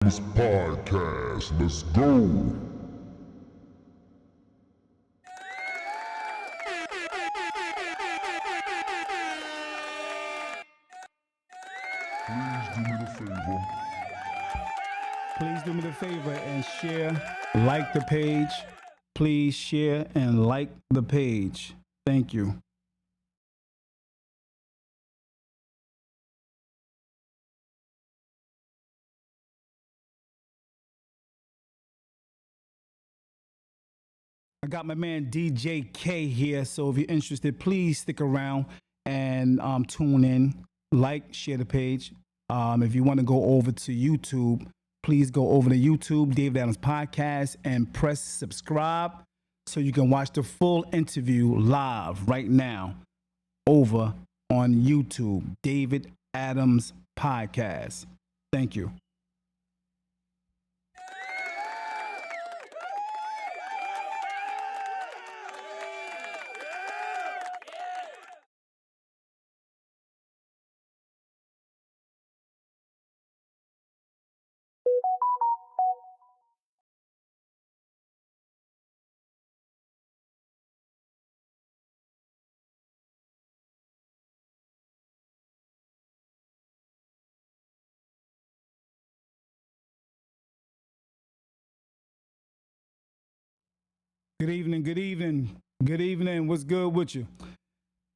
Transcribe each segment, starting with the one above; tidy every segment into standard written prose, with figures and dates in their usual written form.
This podcast. Let's go. Please do me the favor. Please do me the favor and share, like the page. Please share and like the page. Thank you. I got my man DJ K here, so if you're interested, please stick around and tune in, like, share the page. If you want to go over to YouTube, please go over to YouTube, David Adams Podcast, and press subscribe so you can watch the full interview live right now over on YouTube, David Adams Podcast. Thank you. Good evening, good evening, good evening. What's good with you?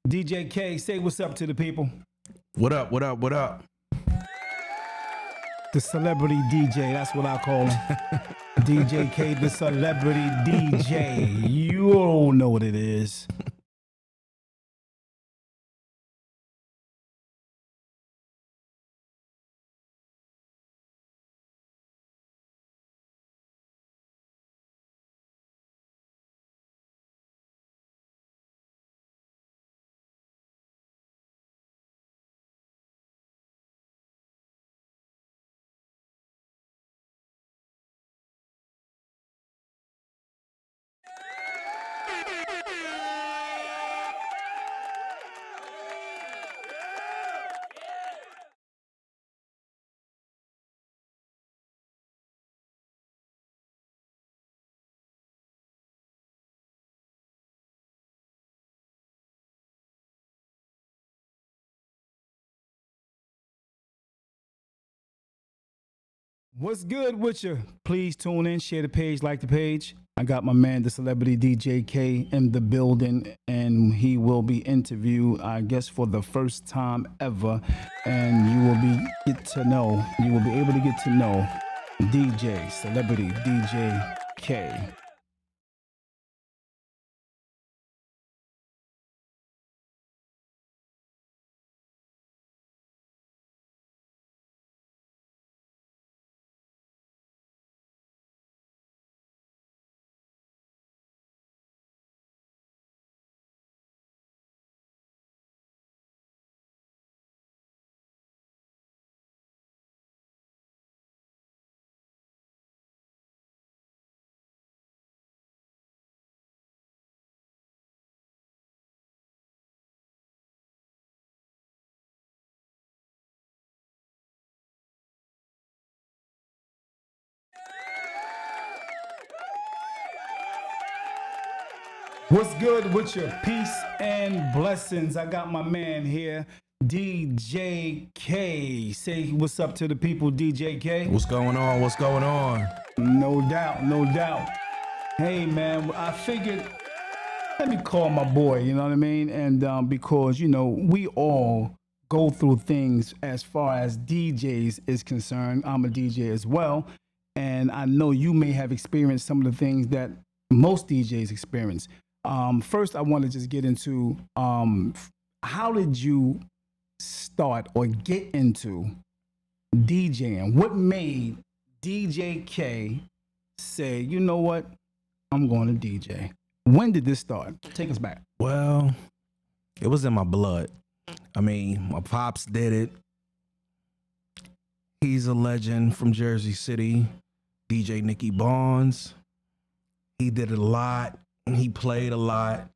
DJ K, say what's up to the people. What up, what up, what up? The celebrity DJ, that's what I call him. DJ K, the celebrity DJ. You all know what it is. What's good with you? Please tune in, share the page, like the page. I got my man, the celebrity DJ K, in the building, and he will be interviewed, I guess, for the first time ever. And you will be able to get to know DJ, celebrity DJ K. What's good with you? Peace and blessings. I got my man here, DJ K. Say what's up to the people, DJ K. What's going on? What's going on? No doubt, no doubt. Hey, man, I figured, let me call my boy, you know what I mean? And because, we all go through things as far as DJs is concerned. I'm a DJ as well. And I know you may have experienced some of the things that most DJs experience. First, I want to just get into how did you start or get into DJing? What made DJ K say, you know what, I'm going to DJ? When did this start? Take us back. Well, it was in my blood. I mean, my pops did it. He's a legend from Jersey City, DJ Nicky Barnes. He did it a lot. He played a lot.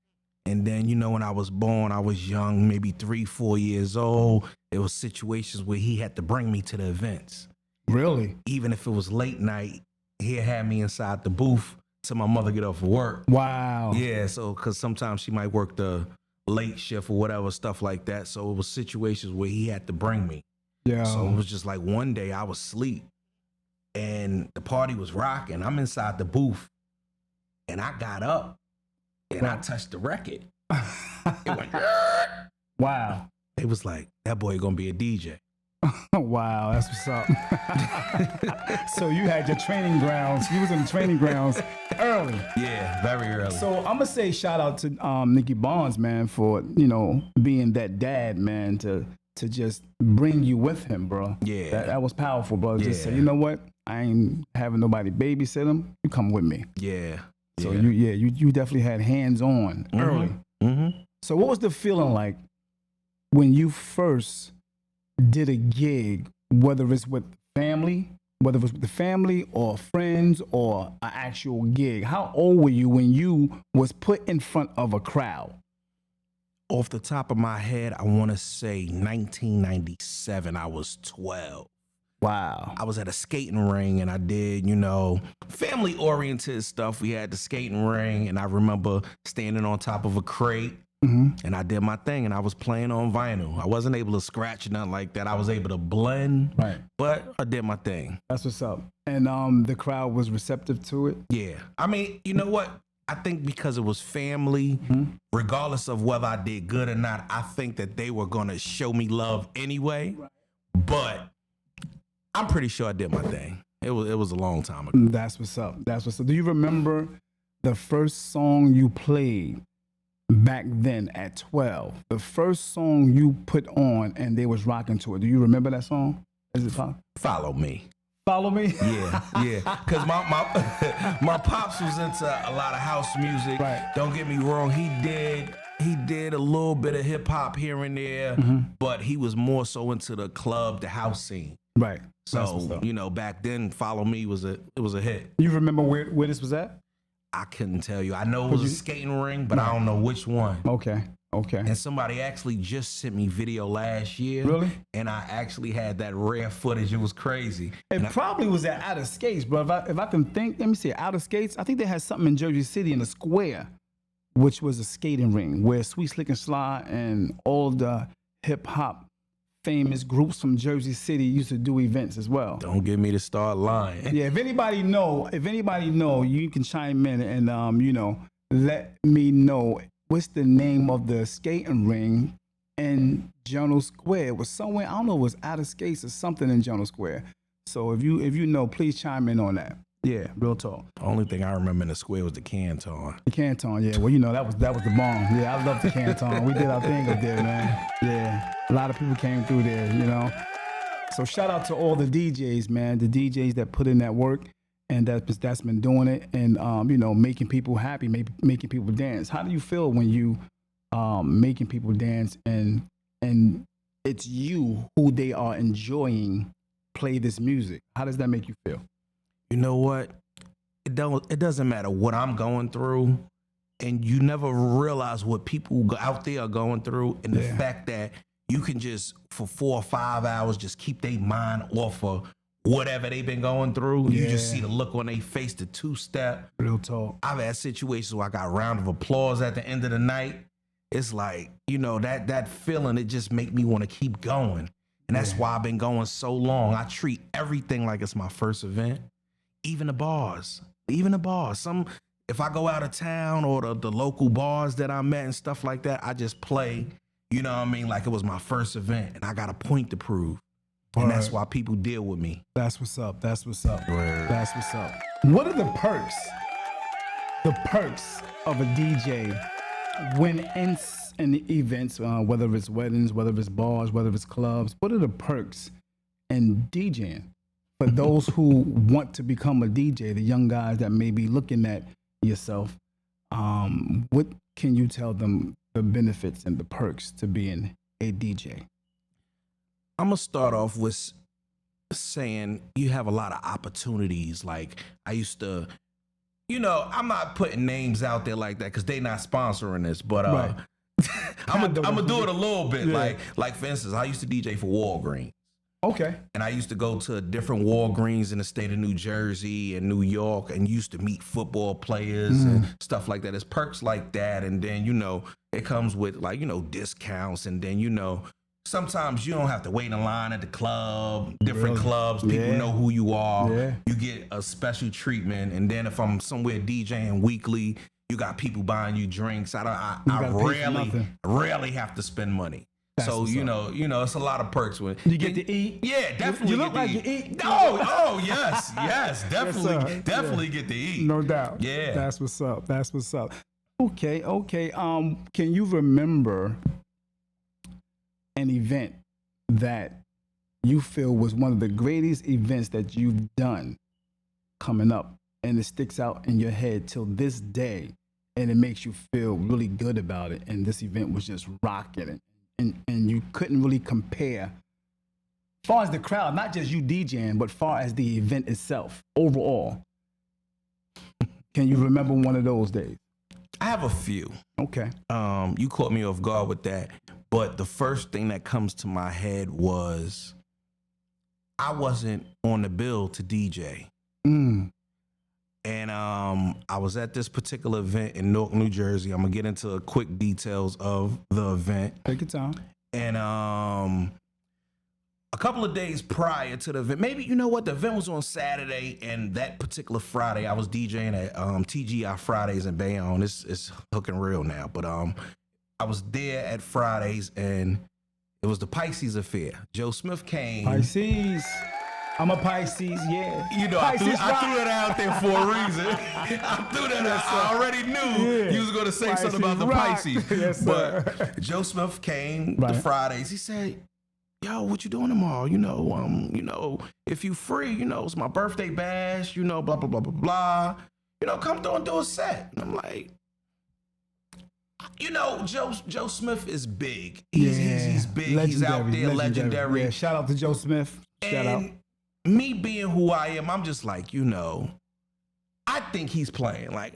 And then, when I was born, I was young, maybe 3, 4 years old. There was situations where he had to bring me to the events. Really? Even if it was late night, he'd have me inside the booth till my mother get off of work. Wow. Yeah, so because sometimes she might work the late shift or whatever, stuff like that. So it was situations where he had to bring me. Yeah. So it was just like one day I was asleep and the party was rocking. I'm inside the booth and I got up and I touched the record. It went, wow. it was like, that boy gonna be a DJ. Wow, that's what's up. So you had your training grounds. You was in the training grounds early. Yeah, very early. So I'm gonna say shout out to Nicky Bonds, man, for being that dad, man, to just bring you with him, bro. Yeah. That was powerful, bro. Just say, Yeah. you know what? I ain't having nobody babysit him. You come with me. Yeah. So yeah. you definitely had hands on early. Mm-hmm. So what was the feeling like when you first did a gig, whether it's with family, whether it was with the family or friends or an actual gig? How old were you when you was put in front of a crowd? Off the top of my head, I want to say 1997. I was 12. Wow. I was at a skating ring and I did, family-oriented stuff. We had the skating ring and I remember standing on top of a crate and I did my thing and I was playing on vinyl. I wasn't able to scratch or nothing like that. I was able to blend, Right. but I did my thing. That's what's up. And the crowd was receptive to it? Yeah. I mean, you know what? I think because it was family, regardless of whether I did good or not, I think that they were going to show me love anyway. Right. But I'm pretty sure I did my thing. It was a long time ago. That's what's up. That's what's up. Do you remember the first song you played back then at 12? The first song you put on and they was rocking to it. Do you remember that song? Is it possible? Follow Me. Follow Me? Yeah. Because my pops was into a lot of house music. Right. Don't get me wrong. He did a little bit of hip hop here and there, but he was more so into the club, the house scene. Right. So, back then, Follow Me was a hit. You remember where this was at? I couldn't tell you. I know it was a skating ring, but I don't know which one. Okay. And somebody actually just sent me video last year. Really? And I actually had that rare footage. It was crazy. It probably was at Outer Skates, bro. If I can think, let me see, Outer Skates, I think they had something in Jersey City in the square, which was a skating ring where Sweet Slick and Sly and all the hip hop famous groups from Jersey City used to do events as well. Don't get me to start lying. Yeah, if anybody know, you can chime in and let me know what's the name of the skating ring in Journal Square. It was somewhere, I don't know, it was Outer Skates or something in Journal Square. So if you know, please chime in on that. Yeah, real talk. The only thing I remember in the square was the Canton. The Canton, yeah. Well, that was the bomb. Yeah, I love the Canton. We did our thing up there, man. Yeah, a lot of people came through there, So shout out to all the DJs, man. The DJs that put in that work and that's been doing it and making people happy, making people dance. How do you feel when you making people dance and it's you who they are enjoying play this music? How does that make you feel? You know what? It doesn't matter what I'm going through, and you never realize what people out there are going through, and the fact that you can just for 4 or 5 hours just keep their mind off of whatever they've been going through. You just see the look on their face, the two-step. Real talk. I've had situations where I got a round of applause at the end of the night. It's like, that feeling, it just make me want to keep going. And that's why I've been going so long. I treat everything like it's my first event. Even the bars. If I go out of town or the local bars that I'm at and stuff like that, I just play, like it was my first event and I got a point to prove. And that's why people deal with me. That's what's up. That's what's up. Word. That's what's up. What are the perks? The perks of a DJ when in the events, whether it's weddings, whether it's bars, whether it's clubs, what are the perks in DJing? For those who want to become a DJ, the young guys that may be looking at yourself, what can you tell them the benefits and the perks to being a DJ? I'm going to start off with saying you have a lot of opportunities. Like I used to, I'm not putting names out there like that because they're not sponsoring this, but I'm gonna do it a little bit. Yeah. Like for instance, I used to DJ for Walgreens. Okay. And I used to go to different Walgreens in the state of New Jersey and New York and used to meet football players and stuff like that. It's perks like that. And then, you know, it comes with like, you know, discounts. And then, you know, sometimes you don't have to wait in line at the club, different clubs. People know who you are. Yeah. You get a special treatment. And then if I'm somewhere DJing weekly, you got people buying you drinks. I rarely have to spend money. So you know, it's a lot of perks with you get to eat. Yeah, definitely. You look like you eat. Oh, yes, definitely, definitely get to eat. No doubt. Yeah, that's what's up. That's what's up. Okay. Can you remember an event that you feel was one of the greatest events that you've done coming up, and it sticks out in your head till this day, and it makes you feel really good about it, and this event was just rocking it? And you couldn't really compare, as far as the crowd, not just you DJing, but far as the event itself, overall. Can you remember one of those days? I have a few. Okay. You caught me off guard with that, but the first thing that comes to my head was I wasn't on the bill to DJ. And I was at this particular event in Newark, New Jersey. I'm gonna get into quick details of the event. Take your time. And a couple of days prior to the event, maybe, you know what, the event was on Saturday, and that particular Friday, I was DJing at TGI Fridays in Bayonne. It's hooking real now, but I was there at Fridays, and it was the Pisces affair. Joe Smith came. Pisces. I'm a Pisces, yeah. You know, I threw that out there for a reason. I threw that out. I already knew you was going to say Pisces something about the rock. Pisces. Yes, but Joe Smith came the Fridays. He said, yo, what you doing tomorrow? You know, if you free, you know, it's my birthday bash, you know, blah, blah, blah, blah, blah. You know, come through and do a set. And I'm like, you know, Joe Smith is big. He's big. Legendary, he's out there, legendary. Yeah, shout out to Joe Smith. Shout out. Me being who I am, I'm just like, you know, I think he's playing. Like,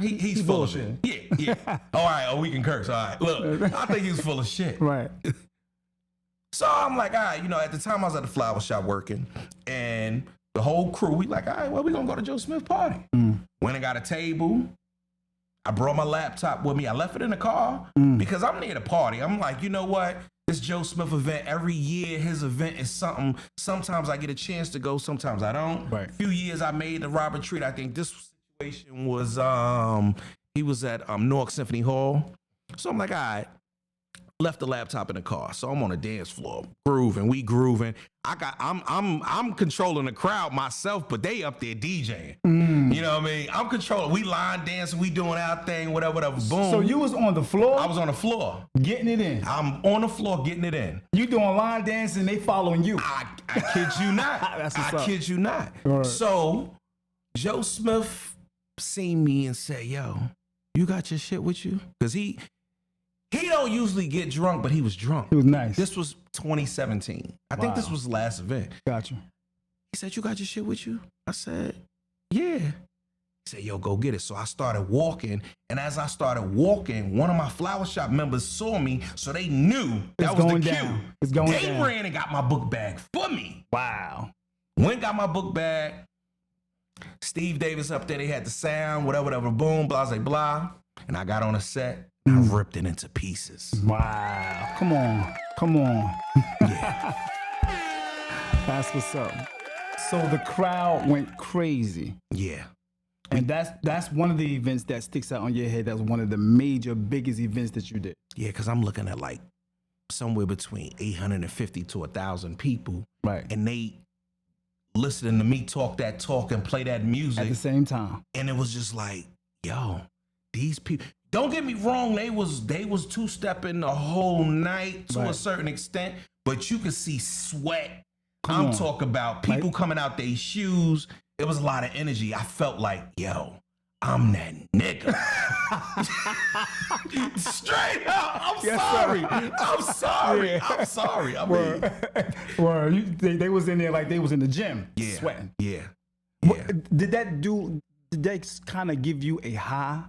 he's full of shit. Yeah. All right, we can curse. All right, look, I think he's full of shit. Right. So I'm like, all right, you know, at the time I was at the flower shop working, and the whole crew, we like, all right, well, we gonna go to Joe Smith party. Went and got a table. I brought my laptop with me. I left it in the car because I'm near the party. I'm like, you know what? This Joe Smith event, every year his event is something. Sometimes I get a chance to go, sometimes I don't. Right. A few years I made the Robert Treat. I think this situation was, he was at Newark Symphony Hall. So I'm like, all right. Left the laptop in the car, so I'm on the dance floor, we grooving. I'm controlling the crowd myself, but they up there DJing. You know what I mean? I'm controlling. We line dancing, we doing our thing, whatever. Boom. So you was on the floor? I was on the floor, getting it in. I'm on the floor getting it in. You doing line dancing? They following you? I kid you not. That's what's up. Kid you not. Right. So Joe Smith seen me and said, "Yo, you got your shit with you?" Because he don't usually get drunk, but he was drunk. He was nice. This was 2017. I think this was the last event. Gotcha. He said, you got your shit with you? I said, yeah. He said, yo, go get it. So I started walking, and as I started walking, one of my flower shop members saw me, so they knew that was the cue. It's going down. They ran and got my book bag for me. Wow. Went got my book bag. Steve Davis up there, they had the sound, whatever, boom, blah, blah, blah. And I got on a set. I ripped it into pieces. Wow. Come on. Yeah. That's what's up. So the crowd went crazy. Yeah. And that's one of the events that sticks out on your head. That was one of the major, biggest events that you did. Yeah, because I'm looking at like somewhere between 850 to 1,000 people. Right. And they listening to me talk that talk and play that music. At the same time. And it was just like, yo, these people... Don't get me wrong, they was two-stepping the whole night to a certain extent, but you could see sweat. I'm talking about people coming out their shoes. It was a lot of energy. I felt like, yo, I'm that nigga. Straight up, I'm sorry. They was in there like they was in the gym, sweating. Yeah. Did that kind of give you a high?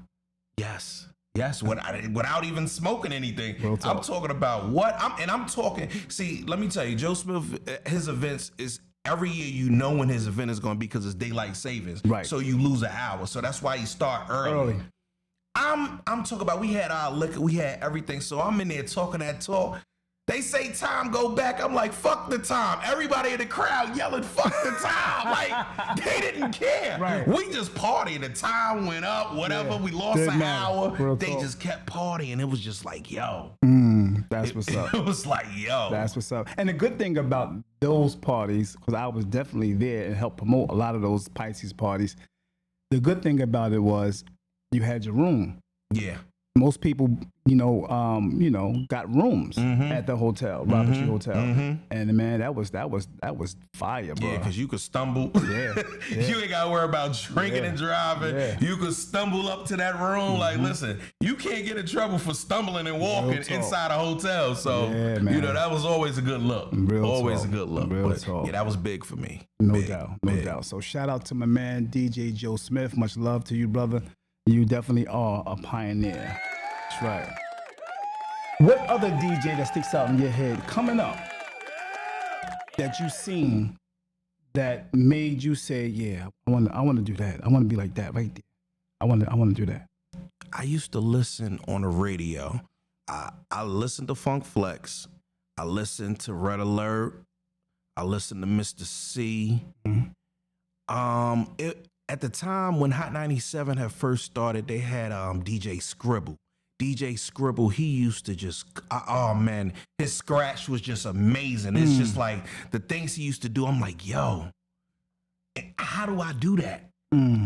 Yes. Yes, without even smoking anything. Real talk. I'm talking about what I'm talking. See, let me tell you, Joe Smith, his events is every year. You know when his event is going to be because it's daylight savings. Right. So you lose an hour. So that's why you start early. I'm talking about. We had our liquor, we had everything. So I'm in there talking that talk. They say time go back. I'm like, fuck the time. Everybody in the crowd yelling, fuck the time. Like, they didn't care. Right. We just partied. The time went up, whatever. Yeah. We lost Didn't an matter. hour. Real They talk. just kept partying. It was just like, yo. That's what's up. It was like, yo. That's what's up. And the good thing about those parties, because I was definitely there and helped promote a lot of those Pisces parties, the good thing about it was you had your room. Yeah. Most people, got rooms at the hotel, Robert G Hotel, and man, that was fire, bro. Yeah, because you could stumble. Yeah. You ain't got to worry about drinking and driving. Yeah. You could stumble up to that room. Like, listen, you can't get in trouble for stumbling and walking talk. inside a hotel. So, Yeah, man. that was always a good look. Always talk. a good look. Real But, talk. yeah, that was big for me. No Big, doubt. big. So shout out to my man DJ Joe Smith. Much love to you, brother. You definitely are a pioneer. That's right. What other DJ that sticks out in your head coming up that you seen that made you say, yeah, I want to do that. I want to be like that right there. I want to do that. I used to listen on the radio. I listened to Funk Flex. I listened to Red Alert. I listened to Mr. C. At the time when Hot 97 had first started, they had DJ Scribble. DJ Scribble, he used to just, oh man, his scratch was just amazing. It's just like the things he used to do. I'm like, yo, how do I do that?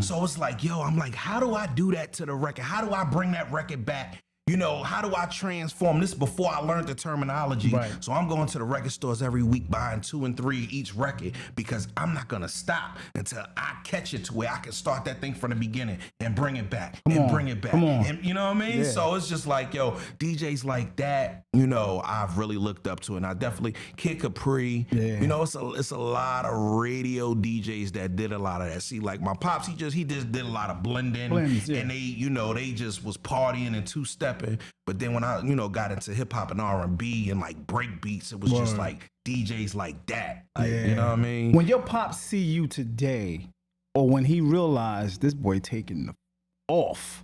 So it's like, yo, I'm like, how do I do that to the record? How do I bring that record back? How do I transform this before I learned the terminology? Right. So I'm going to the record stores every week buying 2 and 3 each record because I'm not going to stop until I catch it to where I can start that thing from the beginning and bring it back bring it back. Come on. And you know what I mean? Yeah. So it's just like, yo, DJs like that, I've really looked up to. And I definitely, Kid Capri, it's a lot of radio DJs that did a lot of that. See, like my pops, he just did a lot of blending. Blends, yeah. And they just was partying and two-stepping. But then when I, got into hip hop and R&B and like break beats, it was just like DJs like that. Like, you know what I mean? When your pops see you today, or when he realized this boy taking off,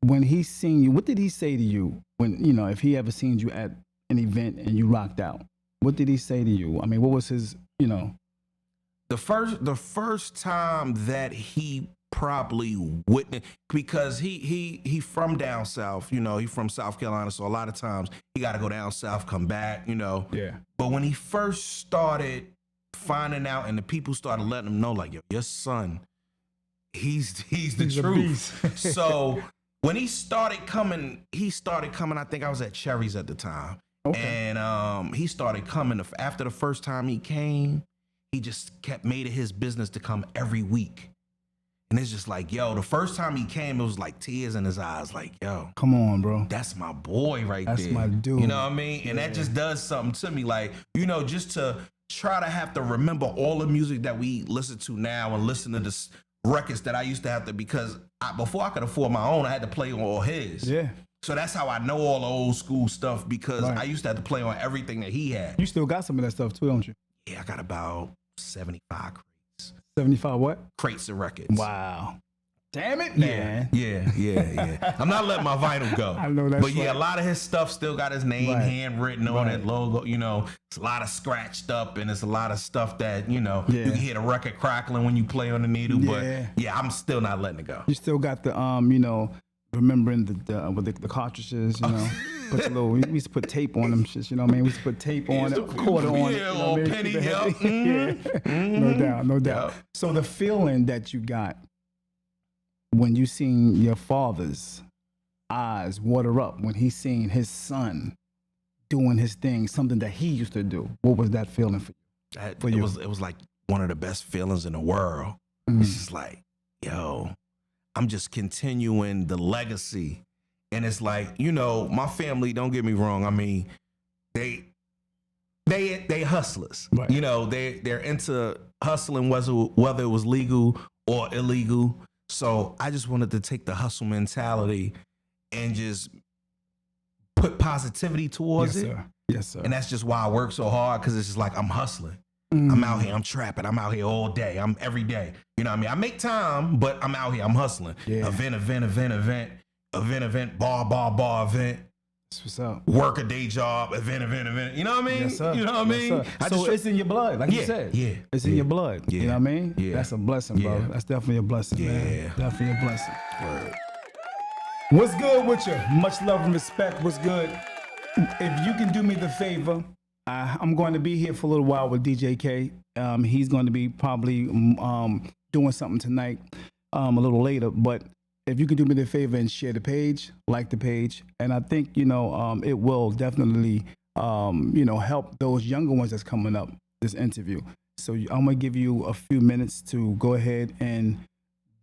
when he seen you, what did he say to you when, if he ever seen you at an event and you rocked out? What did he say to you? I mean, what was his, The first time that he probably witnessed, because he from down south, he from South Carolina, so a lot of times he got to go down south, come back, Yeah. But when he first started finding out and the people started letting him know, like, yo, your son, he's the truth. So when he started coming, I think I was at Cherry's at the time. Okay. And he started coming after the first time he came. He just made it his business to come every week. And it's just like, yo, the first time he came, it was like tears in his eyes. Like, yo, Come on, bro. that's my boy right there. That's my dude. You know what I mean? And that just does something to me. Like, just to try to have to remember all the music that we listen to now and listen to the records that I used to have to, because before I could afford my own, I had to play on all his. Yeah. So that's how I know all the old school stuff, because Right. I used to have to play on everything that he had. You still got some of that stuff too, don't you? Yeah, I got about 75 75 what? crates of records. Wow. Damn it, man. Yeah. I'm not letting my vinyl go. I know that's But yeah, right. a lot of his stuff still got his name Right. handwritten on Right. it, logo. It's a lot of scratched up, and it's a lot of stuff that you can hear the record crackling when you play on the needle. Yeah. But yeah, I'm still not letting it go. You still got the remembering the cartridges, put your little, we used to put tape on them shits, you know what I mean? We used to put tape on it, quarter on it. Yeah, You know what I mean? penny, Keep it yep. heavy. Yeah. No doubt. Yep. So the feeling that you got when you seen your father's eyes water up when he seen his son doing his thing, something that he used to do, what was that feeling for you? For you. It was like one of the best feelings in the world. It's just like, yo, I'm just continuing the legacy. And it's like, my family, don't get me wrong. I mean, they hustlers. Right. They're into hustling, whether it was legal or illegal. So I just wanted to take the hustle mentality and just put positivity towards Yes, it. sir. Yes, sir. And that's just why I work so hard, because it's just like I'm hustling. I'm out here, I'm trapping, I'm out here all day, I'm every day. You know what I mean? I make time, but I'm out here, I'm hustling. Yeah. Event, bar, event. That's what's up. Work a day job, event. You know what I mean? Yes, sir. You know what I mean? Yes, so it's in your blood, like you said. Yeah. It's in your blood. Yeah. You know what I mean? Yeah. That's a blessing, bro. Yeah. That's definitely a blessing, man. Yeah. Definitely a blessing. Word. What's good with you? Much love and respect. What's good? If you can do me the favor, I'm going to be here for a little while with DJ K. He's going to be probably doing something tonight a little later. But if you can do me the favor and share the page, like the page, and I think, it will definitely, help those younger ones that's coming up, this interview. So I'm going to give you a few minutes to go ahead and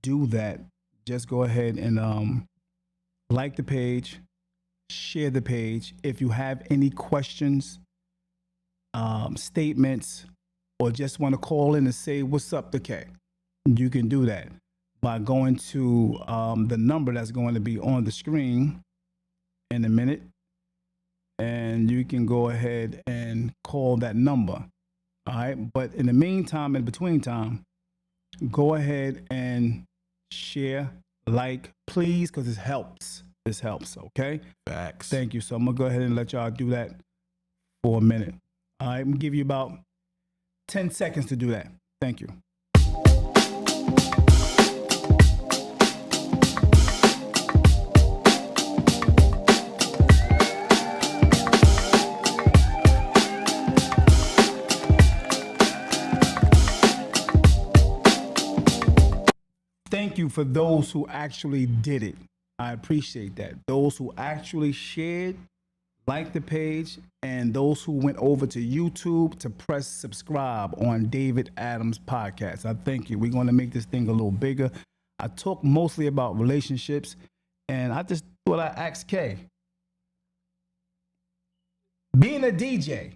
do that. Just go ahead and like the page, share the page. If you have any questions, statements, or just want to call in and say, what's up to K, you can do that by going to the number that's going to be on the screen in a minute. And you can go ahead and call that number. All right. But in the meantime, in between time, go ahead and share, like, please, because it helps. This helps. Okay. Facts. Thank you. So I'm going to go ahead and let y'all do that for a minute. All right. I'm going to give you about 10 seconds to do that. Thank you. Thank you for those who actually did it. I appreciate that. Those who actually shared, liked the page, and those who went over to YouTube to press subscribe on David Adams Podcast. I thank you. We're going to make this thing a little bigger. I talk mostly about relationships, and I just thought I'd ask K. Being a DJ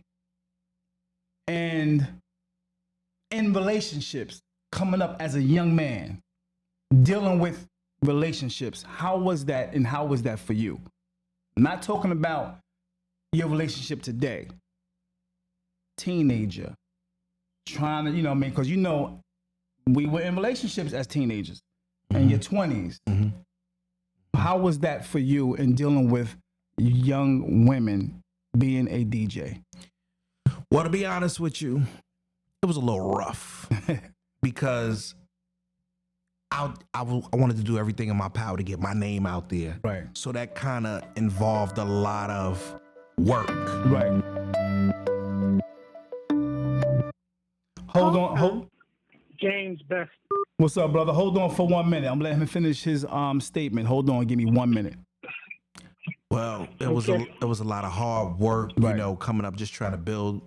and in relationships, coming up as a young man, dealing with relationships, how was that and how was that for you? Not talking about your relationship today. Teenager, trying to, because we were in relationships as teenagers in your 20s. Mm-hmm. How was that for you in dealing with young women being a DJ? Well, to be honest with you, it was a little rough because I wanted to do everything in my power to get my name out there. Right. So that kind of involved a lot of work. Right. Hold on. James Best. What's up, brother? Hold on for 1 minute. I'm letting him finish his statement. Hold on. Give me 1 minute. Well, it was a lot of hard work, Right. coming up, just trying to build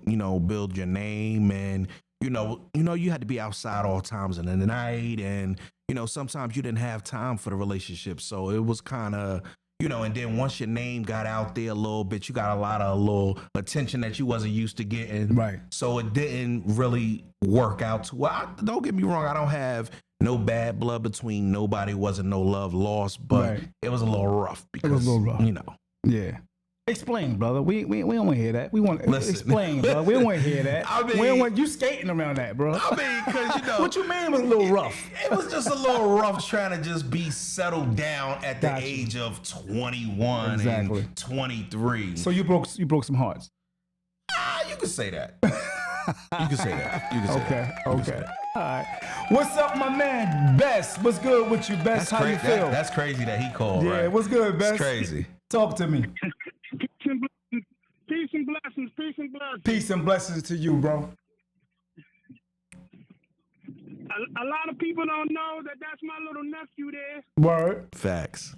your name, and you had to be outside all times of the night, and sometimes you didn't have time for the relationship, so it was kind of and then once your name got out there a little bit, you got a lot of little attention that you wasn't used to getting, Right. So it didn't really work out too well. Don't get me wrong, I don't have no bad blood between nobody, wasn't no love lost, but Right. it was a little rough because It was a little rough. Yeah. Explain, brother. We don't want to hear that. We want to Listen. explain, brother. We don't want to hear that. I mean- we don't want you skating around that, bro. I mean, because What you mean it was a little rough? It was just a little rough trying to just be settled down at the Gotcha. age of 21 Exactly. and 23. So you broke some hearts. You could say that. You could say that. You could say Okay. that. You could say Okay. that. All right. What's up, my man? Best. What's good with you, Best? How you feel? That's crazy that he called, yeah. right? What's good, Best? It's crazy. Talk to me. Peace and blessings. Peace and blessings. Peace and blessings to you, bro. A lot of people don't know that that's my little nephew there, Word. Facts.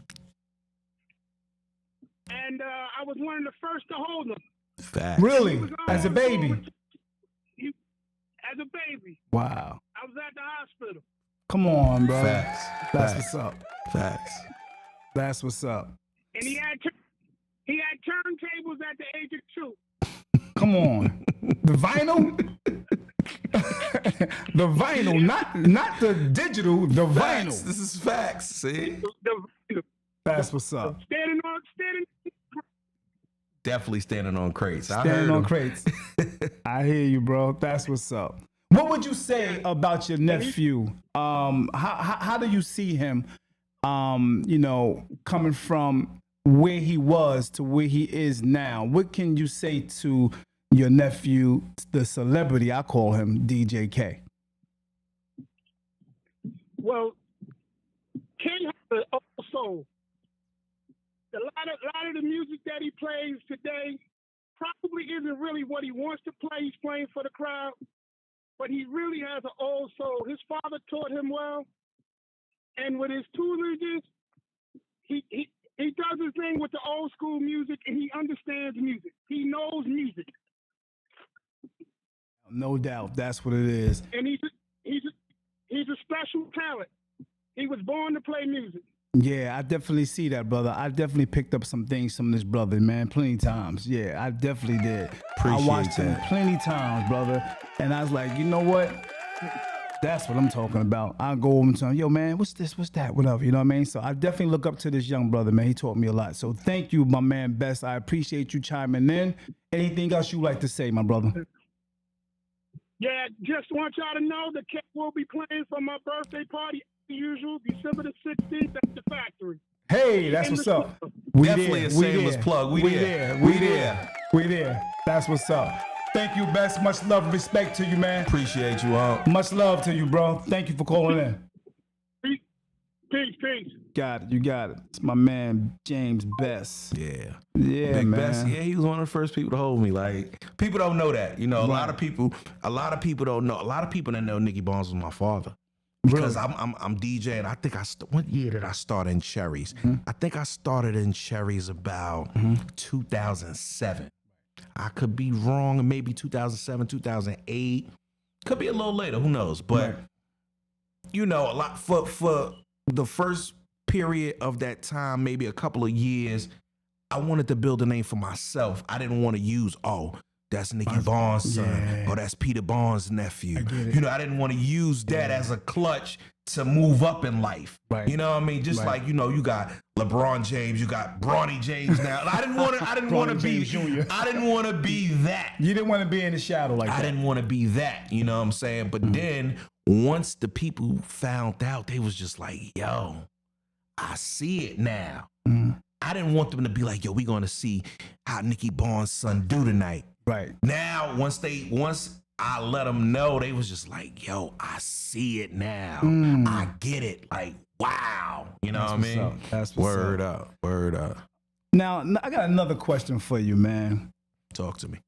and I was one of the first to hold him. Facts. Really? He was As a on baby? tour with- As a baby, Wow. I was at the hospital. Come on, bro. Facts. That's Facts. what's up. Facts. That's what's up. And he had turntables at the age of 2. Come on. The vinyl? The vinyl, not the digital, the Facts. vinyl. This is facts. See? The That's what's up. standing definitely standing on crates. I Standing heard on him. crates. I hear you, bro. That's what's up. What would you say about your nephew? How do you see him? You know, coming from where he was to where he is now. What can you say to your nephew, the celebrity? I call him DJ K. Well, King has an old soul. A lot of the music that he plays today probably isn't really what he wants to play. He's playing for the crowd, but he really has an old soul. His father taught him well, and with his tutelage, he does his thing with the old school music, and he understands music. He knows music, No doubt, that's what it is. and he's a special talent. He was born to play music. Yeah, I definitely see that, brother. I definitely picked up some things from this brother, man, plenty times. Yeah, I definitely did. I watched him plenty times, brother, and I was like, you know what? That's what I'm talking about. I'll go over and tell him, yo, man, what's this, what's that, whatever, you know what I mean? So I definitely look up to this young brother, man. He taught me a lot. So thank you, my man, Best. I appreciate you chiming in. Anything else you'd like to say, my brother? Yeah, just want y'all to know the Cat will be playing for my birthday party as usual, December the 16th at the factory. Hey, that's what's up. We Definitely there, a shameless plug. We there. We there. That's what's up. Thank you, Best. Much love and respect to you, man. Appreciate you, Unc. Much love to you, bro. Thank you for calling in. Peace. Got it. You got it. It's my man, James Best. Yeah. Yeah, Big man. Bessie, yeah, he was one of the first people to hold me. Like, people don't know that. You know, a lot of people don't know. A lot of people that know Nicky Barnes was my father. Because I'm DJing. I think what year did I start in Cherries? I think I started in Cherries about 2007. I could be wrong, maybe 2007, 2008. Could be a little later, who knows? But you know, a lot for the first period of that time, maybe a couple of years, I wanted to build a name for myself. I didn't want to use, that's Nicky Barnes' son, or that's Peter Barnes' nephew. You know, I didn't want to use that as a clutch to move up in life. Right. You know what I mean? Just like, you know, you got LeBron James, you got Bronny James now. I didn't want to be that. You didn't want to be in the shadow like that. I didn't want to be that, you know what I'm saying? But then once the people found out, they was just like, yo, I see it now. I didn't want them to be like, yo, we gonna see how Nicky Barnes' son do tonight. Right. Now, once I let them know, they was just like, yo, I see it now. I get it. Like, wow. You know what I mean? That's what's Word up. Word up. Now, I got another question for you, man. Talk to me.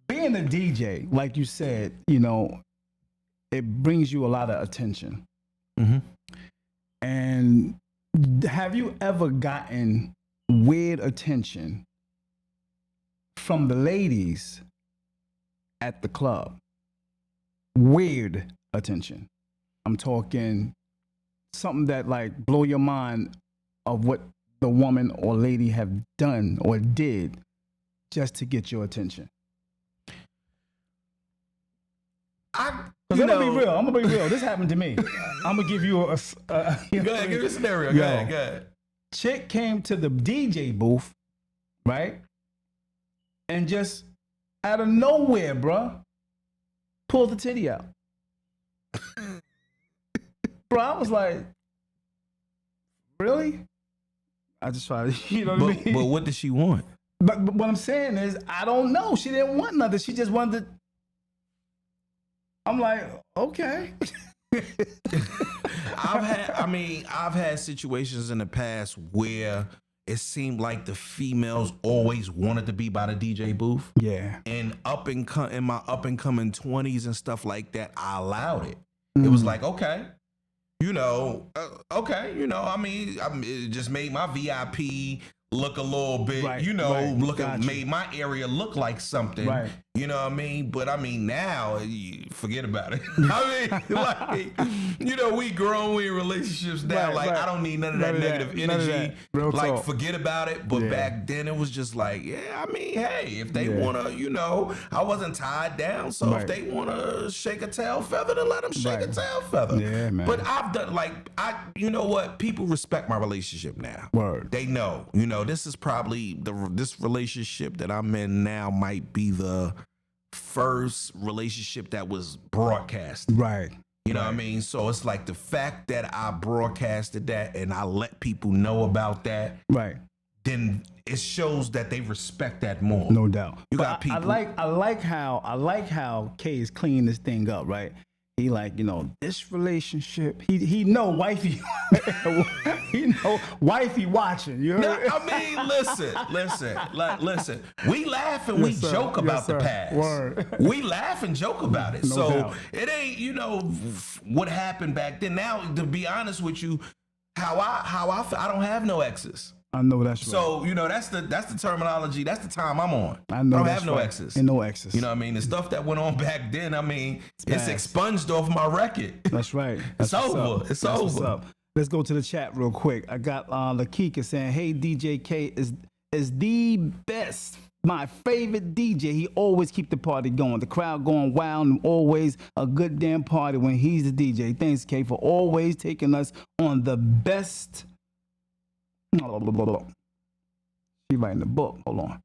Being a DJ, like you said, you know, it brings you a lot of attention. And have you ever gotten weird attention from the ladies at the club? Weird attention. I'm talking something that like blow your mind of what the woman or lady have done or did just to get your attention. I'm gonna be real. This happened to me. I'm gonna give you Go ahead, give me a scenario. Go ahead. Chick came to the DJ booth, right? And just out of nowhere, bruh, pulled the titty out. Bro, I was like, really? I just tried to, you know what I mean? But what did she want? But what I'm saying is, I don't know. She didn't want nothing. She just wanted to. I'm like, okay. I've had situations in the past where it seemed like the females always wanted to be by the DJ booth. Yeah. And in my up and coming 20s and stuff like that, I allowed it. It was like, okay, you know, I mean, it just made my VIP look a little bit, made my area look like something. Right. You know what I mean? But I mean, now, forget about it. I mean, like, you know, we grown, we in relationships now. Right, like, right. I don't need none of that negative None of energy. that. Real Like, talk. forget about it. But Yeah. back then, it was just like, yeah, I mean, hey, if they Yeah. want to, you know, I wasn't tied down. So Right. if they want to shake a tail feather, then let them shake a Right. tail feather. Yeah, man. But I've done, like, you know what? People respect my relationship now. Word. They know, you know, this is probably this relationship that I'm in now might be the first relationship that was broadcast. Right. You know what I mean? So it's like the fact that I broadcasted that and I let people know about that, Right. then it shows that they respect that more. No doubt. You But got people. I like how K is cleaning this thing up, right? He like, you know, this relationship. He know wifey. He know wifey watching. You No, heard? I mean, listen. We laugh and we Yes, sir. joke Yes, about the sir. past. Word. We laugh and joke about it. No So doubt. it ain't, you know, what happened back then. Now, to be honest with you, how I feel, I don't have no exes. I know that's right. So, you know, that's the terminology. That's the time I'm on. I know don't that's have no right. exes. And no exes. You know what I mean? The stuff that went on back then, I mean, it's past. expunged off my record. That's right. That's It's what's over. up. It's That's what's over. up. Let's go to the chat real quick. I got Lakika saying, "Hey, DJ K is the best. My favorite DJ. He always keep the party going. The crowd going wild, and always a good damn party when he's the DJ. Thanks, K, for always taking us on the best." She writing the book. Hold on.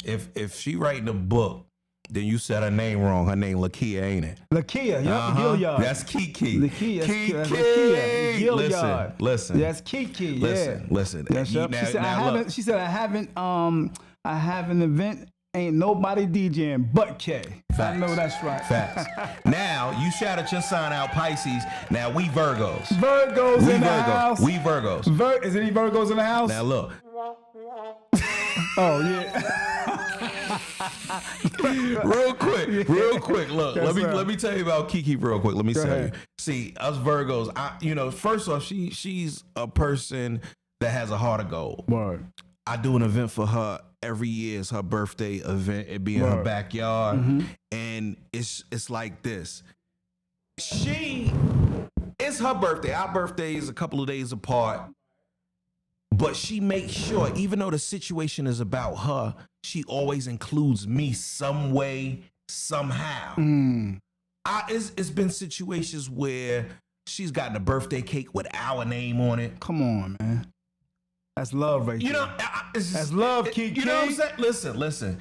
If she writing a book, then you said her name wrong. Her name Lakia, ain't it? Lakia, yep, Gilliard. That's Kiki. Lakia, Kiki. that's Lakia, Gilliard. Listen. That's Kiki. Listen. Yeah. Listen. Yes, You- yep. now- She said, now look. She said, I have an event. Ain't nobody DJing but K. I Facts. know that's right. Facts. Now you shouted your sign out, Pisces. Now we Virgos. Virgos We in the Virgos. house. We Virgos. Is any Virgos in the house? Now look. Oh yeah. real quick. Look, Yes, sir. let me tell you about Kiki real quick. Let me tell ahead. you. See, us Virgos, first off, she's a person that has a heart of gold. Word. I do an event for her every year. It's her birthday event. It be in her Word. backyard, and it's like this. It's her birthday. Our birthday is a couple of days apart. But she makes sure, even though the situation is about her, she always includes me some way, somehow. It's been situations where she's gotten a birthday cake with our name on it. Come on, man. That's love right You there. know, That's love, Kiki. You know what I'm saying? Listen.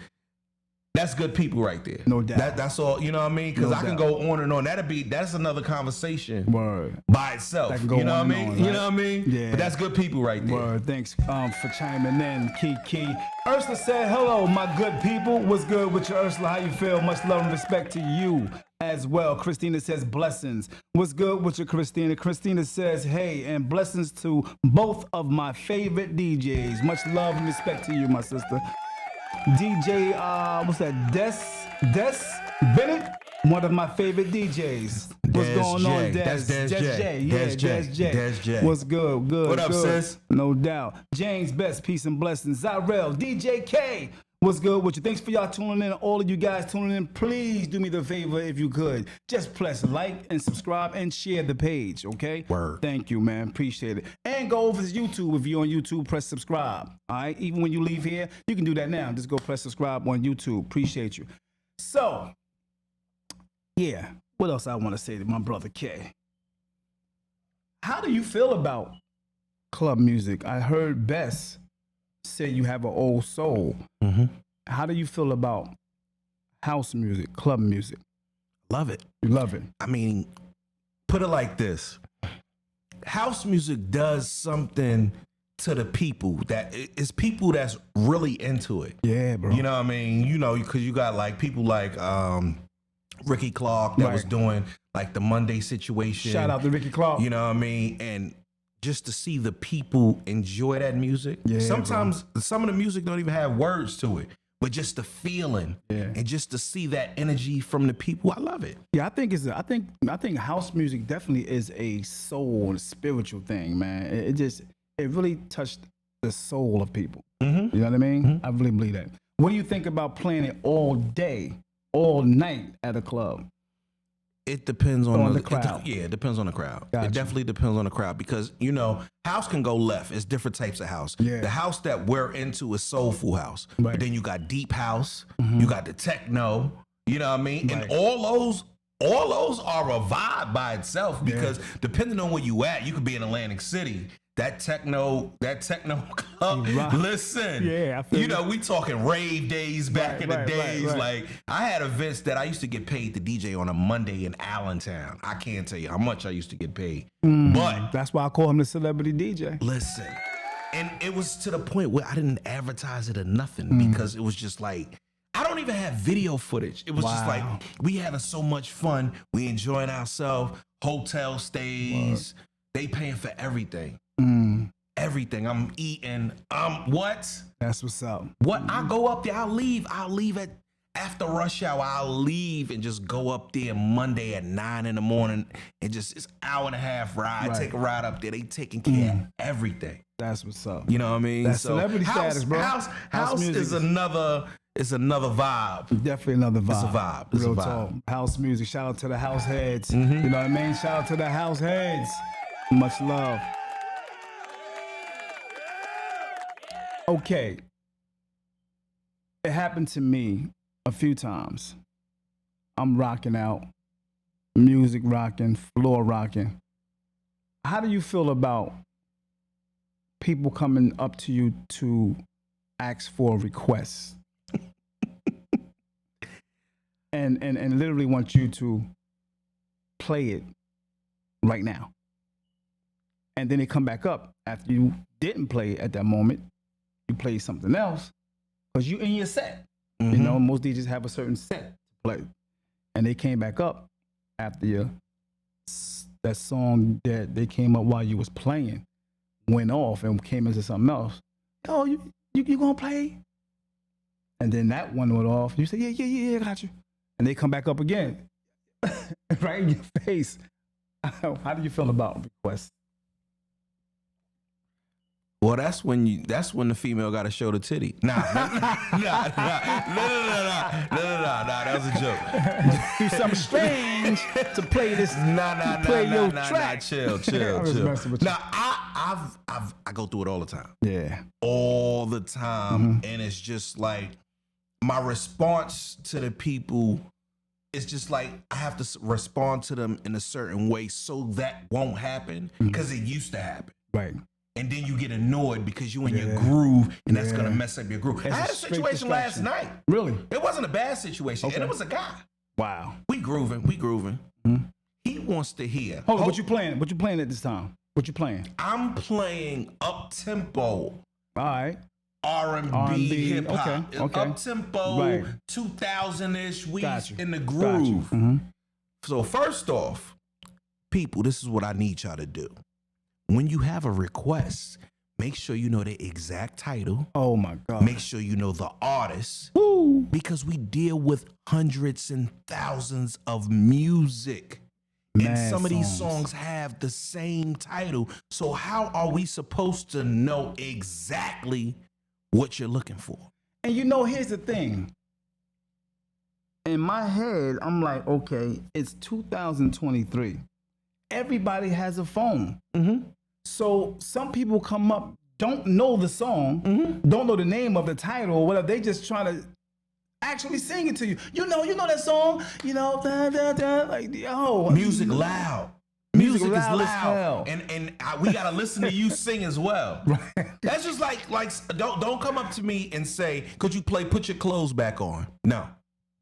That's good people right there. No doubt. That's all, you know what I mean? Because No I can doubt. go on and on. That's another conversation Word. by itself. That can go You know what I on mean? and on, You right? know what I mean? Yeah. But that's good people right there. Word. Thanks for chiming in, Kiki. Ursula said, "Hello, my good people. What's good with you, Ursula? How you feel? Much love and respect to you as well." Christina says, "Blessings. What's good with you, Christina?" Christina says, "Hey, and blessings to both of my favorite DJs. Much love and respect to you, my sister." DJ, what's that? Des Bennett, one of my favorite DJs. What's Des going on, J. Des? That's Des J. Yeah, Des J. Des J. Des J. What's good? Good. What up, good. sis? No doubt. James Best, peace and blessings. Zyrell, DJ K. What's good with you? Thanks for y'all tuning in. All of you guys tuning in, please do me the favor if you could. Just press like and subscribe and share the page, okay? Word. Thank you, man. Appreciate it. And go over to YouTube. If you're on YouTube, press subscribe. All right? Even when you leave here, you can do that now. Just go press subscribe on YouTube. Appreciate you. So, yeah. What else I want to say to my brother K? How do you feel about club music? I heard Bess say you have an old soul. How do you feel about house music, club music? Love it. You love it. I mean, put it like this. House music does something to the people that it's people that's really into it. Yeah, bro. You know what I mean? You know, because you got like people like Ricky Clark that was Right. doing like the Monday situation. Shout out to Ricky Clark. You know what I mean? And just to see the people enjoy that music. Yeah, Sometimes some of the music don't even have words to it, but just the feeling Yeah. and just to see that energy from the people, I love it. Yeah, I think house music definitely is a soul and spiritual thing, man. It really touched the soul of people. You know what I mean? I really believe that. What do you think about playing it all day all night at a club? It depends on the crowd. It depends on the crowd. Gotcha. It definitely depends on the crowd because, house can go left. It's different types of house. Yeah. The house that we're into is soulful house. Right. But then you got deep house. You got the techno. You know what I mean? Right. And all those are a vibe by itself because depending on where you at, you could be in Atlantic City. That techno club. Right. Listen, Yeah, I feel we talking rave days back in the right, days. right. Like I had events that I used to get paid to DJ on a Monday in Allentown. I can't tell you how much I used to get paid, but That's why I call him the celebrity DJ. listen, and it was to the point where I didn't advertise it or nothing because it was just like I don't even have video footage. It was just like we having so much fun, we enjoying ourselves, hotel stays, they paying for everything. Everything. I'm eating. What? That's what's up. What? I go up there. I'll leave at after rush hour. I'll leave and just go up there Monday at 9 in the morning and just it's hour and a half ride. Right. Take a ride up there. They taking care of everything. That's what's up. You know what I mean? That's celebrity status, bro. House music is another vibe. Definitely another vibe. It's a vibe. It's Real a vibe. talk. House music. Shout out to the house heads. You know what I mean? Shout out to the house heads. Much love. Okay. It happened to me a few times. I'm rocking out, music rocking, floor rocking. How do you feel about people coming up to you to ask for requests? and literally want you to play it right now. And then they come back up after you didn't play it at that moment. You play something else because you in your set. You know, most DJs have a certain set to play. And they came back up after that song that they came up while you was playing went off and came into something else. Oh, you gonna play? And then that one went off. You say, yeah, I got you. And they come back up again. Right in your face. How do you feel about requests? Well, that's when the female got to show the titty. Nah, that was a joke. Do something strange to play this. Chill. Now, I go through it all the time. Yeah. All the time. And it's just like my response to the people, it's just like I have to respond to them in a certain way so that won't happen because it used to happen. Right. And then you get annoyed because you in your groove and that's gonna mess up your groove. I had a situation last night. Really? It wasn't a bad situation, and it was a guy. Wow. We grooving. He wants to hear. Hold on, what you playing? What you playing at this time? What you playing? I'm playing up tempo. All right. R&B, hip hop. Okay. Up tempo, Right. 2000-ish. We Got you. in the Got groove. you. So first off, people, this is what I need y'all to do. When you have a request, make sure you know the exact title. Oh my God. Make sure you know the artist. Woo. Because we deal with hundreds and thousands of music. And Mad some of these songs songs have the same title. So how are we supposed to know exactly what you're looking for? And you know, here's the thing. In my head, I'm like, okay, it's 2023. Everybody has a phone. So some people come up, don't know the song, don't know the name of the title or whatever. They just try to actually sing it to you. You know that song. You know, like Music loud. Music Music loud is as hell. loud, and we gotta listen to you sing as well. Right. That's just like don't come up to me and say, "Could you put your clothes back on?"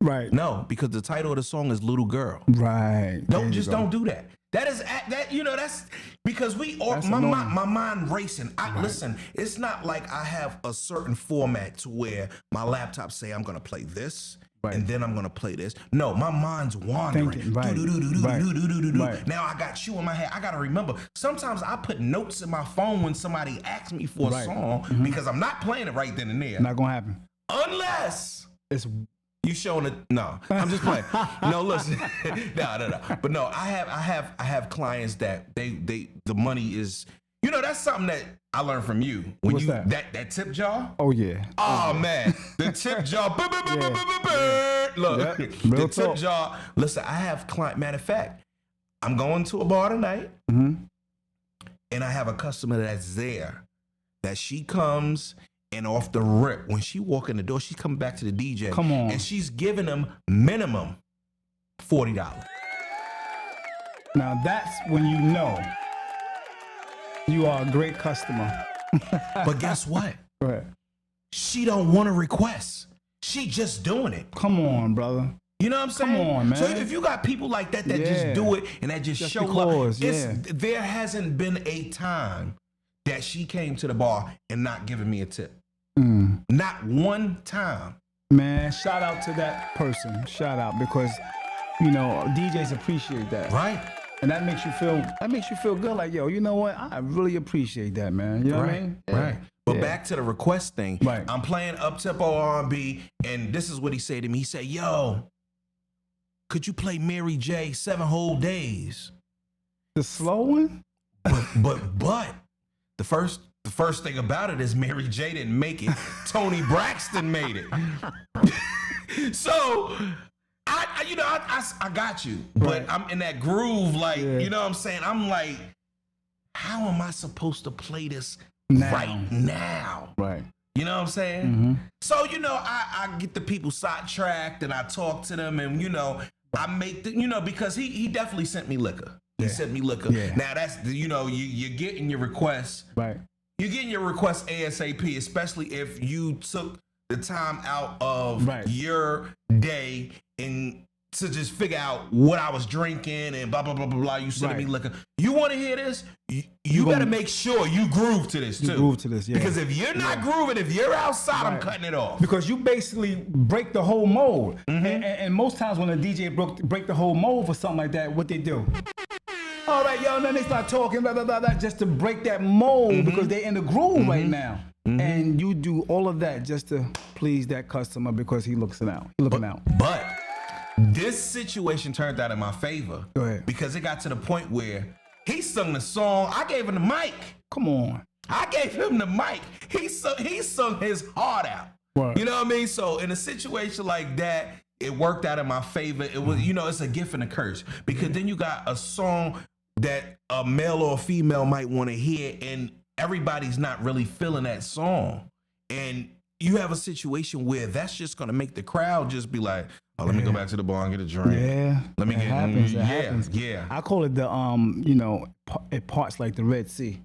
Right. No, because the title of the song is "Little Girl." Right. Don't do that. That's because my mind racing. Listen, it's not like I have a certain format to where my laptop say I'm gonna play this. Right. And then I'm gonna play this. No, my mind's wandering. Thinking, right. Right. Now I got you in my head. I gotta remember. Sometimes I put notes in my phone when somebody asks me for a song because I'm not playing it right then and there. Not gonna happen. Unless It's you showing it. No, I'm just playing. No, listen. No. But no, I have clients that they the money is. that's something that I learned from you. When What's you that? that tip jar. Oh yeah. Oh man, the tip jar. Look, Yep. the Real tip talk. jar. Listen, I have client. Matter of fact, I'm going to a bar tonight, Mm-hmm. and I have a customer that's there. That she comes and off the rip, when she walk in the door, she's coming back to the DJ. Come on. And she's giving them minimum $40. Now that's when you know you are a great customer. But guess what? Go ahead. She don't want to request. She just doing it. Come on, brother. You know what I'm saying? Come on, man. So if you got people like that that just Yeah. do it and that just show because, up, there hasn't been a time that she came to the bar and not giving me a tip. Not one time. Man, shout out to that person. Shout out, because you know DJs appreciate that, Right? and that makes you feel good. Like, yo, you know what? I really appreciate that, man. You know what I mean? Yeah. Right. But Yeah. back to the request thing. Right. I'm playing up-tempo R&B, and this is what he said to me. He said, yo, could you play Mary J 7 whole days? The slow one. But the first thing about it is Mary J didn't make it. Tony Braxton made it. So I got you, but Right. I'm in that groove, like, Yeah. you know what I'm saying? I'm like, how am I supposed to play this Now. right now? Right. You know what I'm saying? Mm-hmm. So, you know, I get the people sidetracked and I talk to them, and, you know, I make the, you know, because he definitely sent me liquor. He Yeah. sent me liquor. Yeah. Now that's, you know, you're getting your requests. Right. You're getting your request ASAP, especially if you took the time out of Right. your day and to just figure out what I was drinking and blah, blah, blah, blah, blah. You sending me Right. liquor. You want to hear this? You gonna- better make sure you groove to this, You too. groove to this, yeah. Because if you're not grooving, if you're outside, I'm Right. cutting it off. Because you basically break the whole mold, Mm-hmm. and most times when a DJ break the whole mold for something like that, what they do? All right, yo, and then they start talking, blah, blah, blah, blah, just to break that mold Mm-hmm. because they're in the groove right now. And you do all of that just to please that customer because he looking out. But this situation turned out in my favor. Go ahead. Because it got to the point where he sung the song. I gave him the mic. Come on. I gave him the mic. He sung his heart out. Right. You know what I mean? So in a situation like that, it worked out in my favor. It was, you know, it's a gift and a curse. Because then you got a song that a male or a female might want to hear, and everybody's not really feeling that song. And you have a situation where that's just going to make the crowd just be like, oh, let me go back to the bar and get a drink. Yeah. Let me it get happens. It yeah, happens. yeah. I call it the you know, it parts like the Red Sea.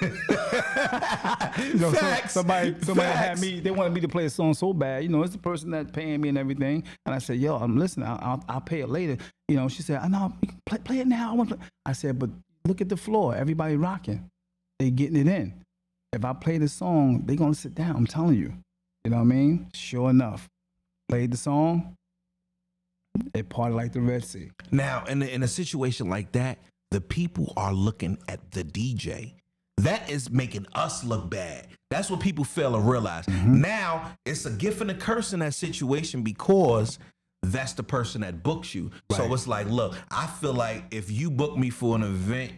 You know, Facts. somebody had Facts. me. They wanted me to play a song so bad. You know, it's the person that's paying me and everything. And I said, "Yo, I'm listening. I'll pay it later." You know, she said, "I know. Play it now. I want to." I said, "But look at the floor. Everybody rocking. They getting it in. If I play the song, they gonna sit down. I'm telling you. You know what I mean? Sure enough, played the song. It parted like the Red Sea. Now, in a situation like that, the people are looking at the DJ. That is making us look bad. That's what people fail to realize. Now, it's a gift and a curse in that situation because that's the person that books you. So Right. it's like, look, I feel like if you book me for an event,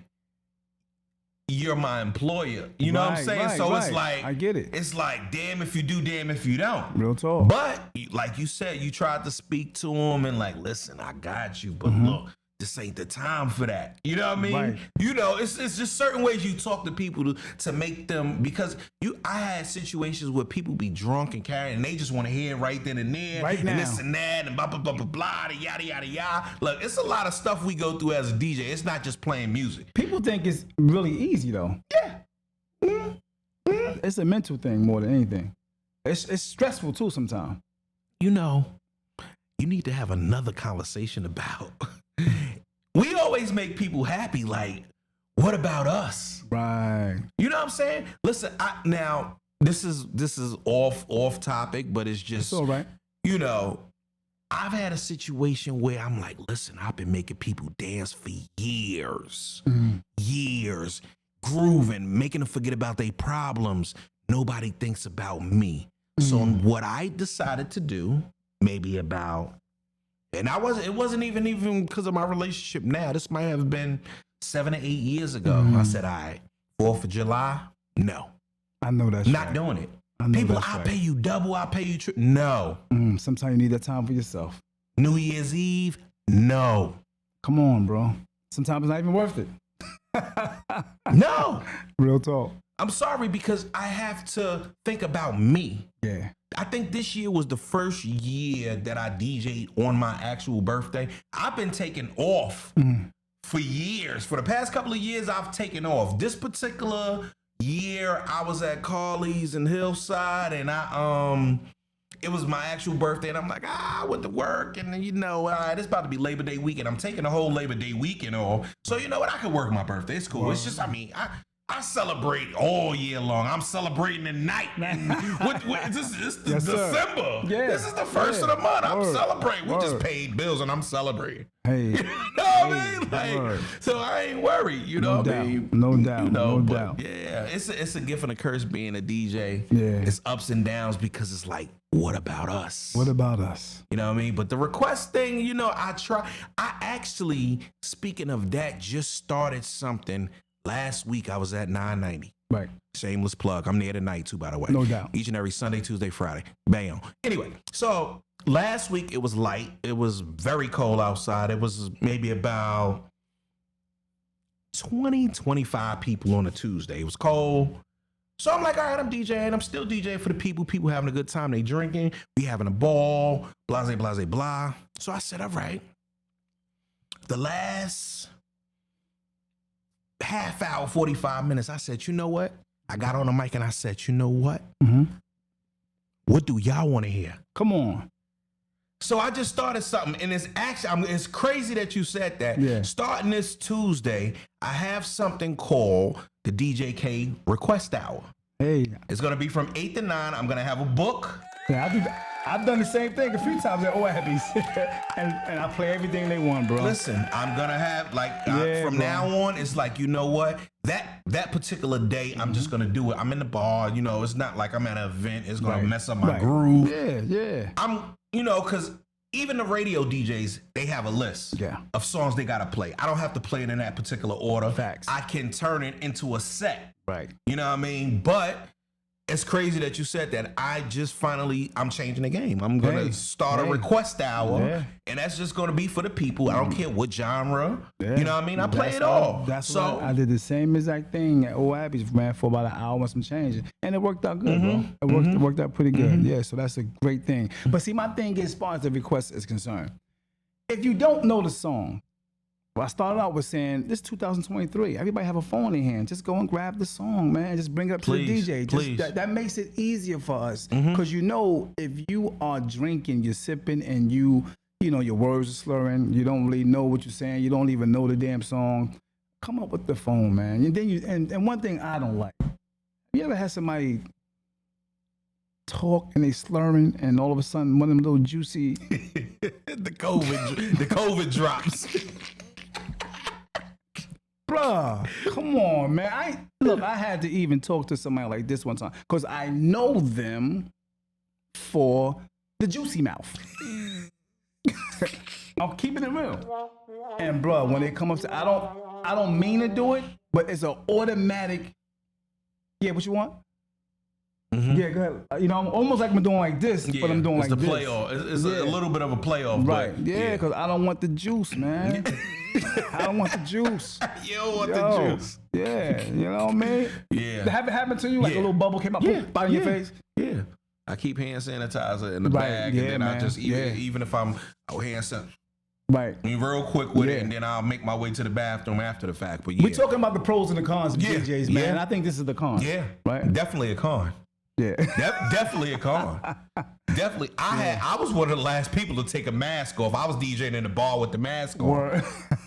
you're my employer. You know what I'm Right, saying? right, So it's right. like, I get it. It's like, damn if you do, damn if you don't. Real talk. But like you said, you tried to speak to him and like, listen, I got you, but look, this ain't the time for that. You know what I mean? Right. You know, it's just certain ways you talk to people to make them, because I had situations where people be drunk and carrying, and they just want to hear it right then and there, Right and now. this and that, and blah blah blah blah blah, and yada yada yada. Look, it's a lot of stuff we go through as a DJ. It's not just playing music. People think it's really easy though. Yeah. It's a mental thing more than anything. It's stressful too sometimes. You know, you need to have another conversation about. We always make people happy. Like, what about us? Right. You know what I'm saying? Listen, now this is off topic, but it's just It's all right. you know, I've had a situation where I'm like, listen, I've been making people dance for years, years, grooving, making them forget about their problems. Nobody thinks about me. So what I decided to do, maybe about, and it wasn't even because of my relationship now. This might have been 7 or 8 years ago. I said, all right, 4th of July, no. I know that's Not right. doing it. I know People, that's I'll right. pay you double, I'll pay you triple. No. Sometimes you need that time for yourself. New Year's Eve, no. Come on, bro. Sometimes it's not even worth it. No. Real talk. I'm sorry because I have to think about me. Yeah. I think this year was the first year that I DJ'd on my actual birthday. I've been taking off for years. For the past couple of years, I've taken off. This particular year, I was at Carly's in Hillside, and it was my actual birthday, and I'm like, I went to work, and all right, it's about to be Labor Day weekend. I'm taking the whole Labor Day weekend off. So you know what? I can work my birthday. It's cool. It's just, I celebrate all year long. I'm celebrating tonight. This is Yes, sir. December. Yeah. This is the first of the month. I'm celebrating. We just paid bills and I'm celebrating. Hey. You know what I mean? Like, so I ain't worried. You know what I mean? No doubt. No but doubt. Yeah, it's a gift and a curse being a DJ. Yeah. It's ups and downs because it's like, what about us? What about us? You know what I mean? But the request thing, I actually, speaking of that, just started something. Last week, I was at 990. Right. Shameless plug. I'm there tonight, too, by the way. No doubt. Each and every Sunday, Tuesday, Friday. Bam. Anyway, so last week, it was light. It was very cold outside. It was maybe about 20, 25 people on a Tuesday. It was cold. So I'm like, all right, I'm DJing. I'm still DJing for the people. People having a good time. They drinking. We having a ball. Blase, blase, blah. So I said, all right. The last half hour, 45 minutes, I said, you know what? I got on the mic and I said, you know what? What do y'all want to hear? Come on. So I just started something, and it's crazy that you said that. Yeah. Starting this Tuesday, I have something called the DJ Request Hour. Hey. It's going to be from 8 to 9. I'm going to have a book. Yeah, I've done the same thing a few times at Oabby's. and I play everything they want, bro. Listen, I'm going to have, from bro. now on, it's like, you know what? That particular day, I'm just going to do it. I'm in the bar. It's not like I'm at an event. It's going to mess up my groove. Yeah. Because even the radio DJs, they have a list of songs they got to play. I don't have to play it in that particular order. Facts. I can turn it into a set. Right. You know what I mean? But it's crazy that you said that. I'm changing the game. I'm going to start a request hour, and that's just going to be for the people. I don't care what genre. Yeah. You know what I mean? I play it all. That's why I did the same exact thing at Oabby's, man, for about an hour and some change. And it worked out good, bro. It worked out pretty good. Yeah, so that's a great thing. But see, my thing is, as far as the request is concerned, if you don't know the song, well, I started out with saying, this is 2023. Everybody have a phone in hand. Just go and grab the song, man. Just bring it up to the DJ. Please. That makes it easier for us. Because if you are drinking, you're sipping, and your words are slurring, you don't really know what you're saying, you don't even know the damn song, come up with the phone, man. And then and one thing I don't like, you ever had somebody talk and they slurring, and all of a sudden one of them little juicy the COVID drops. Bruh, come on, man. I had to even talk to somebody like this one time because I know them for the juicy mouth. I'm keeping it real. And bruh, when they come up to, I don't mean to do it, but it's an automatic. Yeah, what you want? Yeah, go ahead. I'm almost like I'm doing like this, but I'm doing like this. It's the playoff. It's a little bit of a playoff. Right. But Yeah, because I don't want the juice, man. I don't want the juice. You don't want the juice. Yeah, you know what I mean? Yeah. Have it happen to you? Like a little bubble came up, out in your face? Yeah. I keep hand sanitizer in the bag, and then I just, even if I'm hand sanitizer, real quick with it, and then I'll make my way to the bathroom after the fact. But we're talking about the pros and the cons of DJs, man. And I think this is the con. Yeah. Right? Definitely a con. Yeah. Definitely a con. Definitely. I was one of the last people to take a mask off. I was DJing in the bar with the mask on.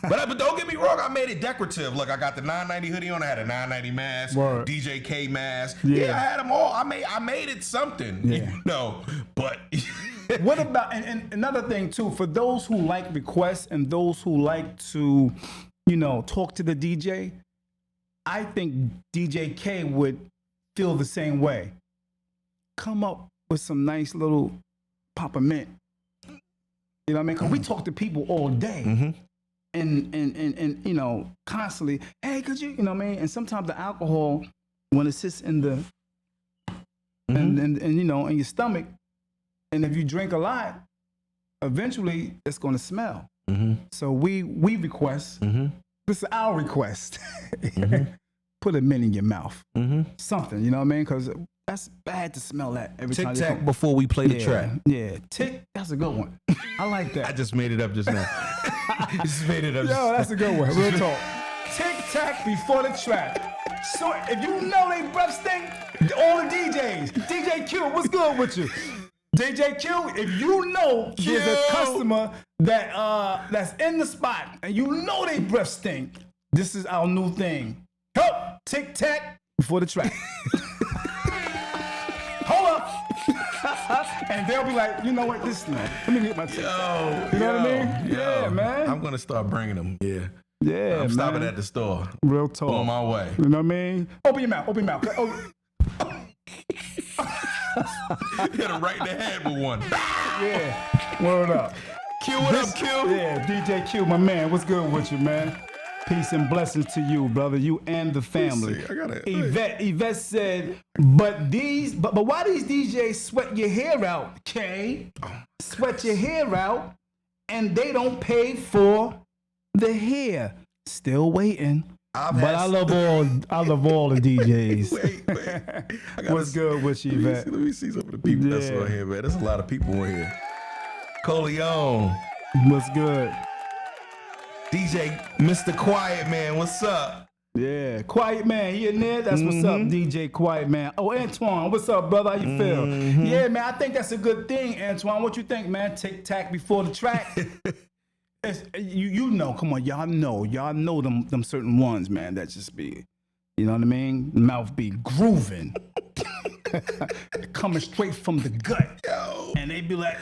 But don't get me wrong, I made it decorative. Look, I got the 990 hoodie on. I had a 990 mask, DJ K mask. Yeah, I had them all. I made it something. Yeah. But what about and another thing too, for those who like requests and those who like to, talk to the DJ, I think DJ K would feel the same way. Come up with some nice little peppermint. You know what I mean? Because we talk to people all day. and you know, constantly, hey, could you know what I mean? And sometimes the alcohol, when it sits in the and you know, in your stomach, and if you drink a lot, eventually it's gonna smell. So we request, this is our request. Put a mint in your mouth. Something, you know what I mean? Because that's bad to smell that every time. Tic Tac before we play the track. Yeah, Tic, that's a good one. I like that. I just made it up just now. Just made it up. Yo, that's a good one. Real talk. Tic Tac before the track. So if you know they breath stink, all the DJs, DJ Q, what's good with you? DJ Q, if you know there's a customer that that's in the spot and you know they breath stink, this is our new thing. Help, Tic Tac before the track. Hold up. And they'll be like, you know what, this man, let me get my Tic Tac. You know what I mean? Yeah, man. I'm gonna start bringing them. Yeah. Yeah, I'm stopping man. at the store. Real talk. On my way. You know what I mean? Open your mouth. Open your mouth. Oh. Hit him right in the head with one. Yeah. Word up. Q, what up, Q? Yeah, DJ Q, my man. What's good with you, man? Peace and blessings to you, brother. You and the family. I got it. Yvette said, but why these DJs sweat your hair out, Kay? Sweat your hair out, and they don't pay for the hair. Still waiting. I love all the DJs. wait. What's good with you, Yvette? Let me see some of the people that's on here, man. There's a lot of people on here. Coleon. What's good? DJ Mr. Quiet Man, what's up? Yeah, Quiet Man, he in there? That's what's up, DJ Quiet Man. Oh, Antoine, what's up, brother? How you feel? Yeah, man, I think that's a good thing, Antoine. What you think, man? Tic Tac before the track? You know, come on, y'all know them certain ones, man, that just be, you know what I mean? Mouth be grooving. Coming straight from the gut. Yo. And they be like,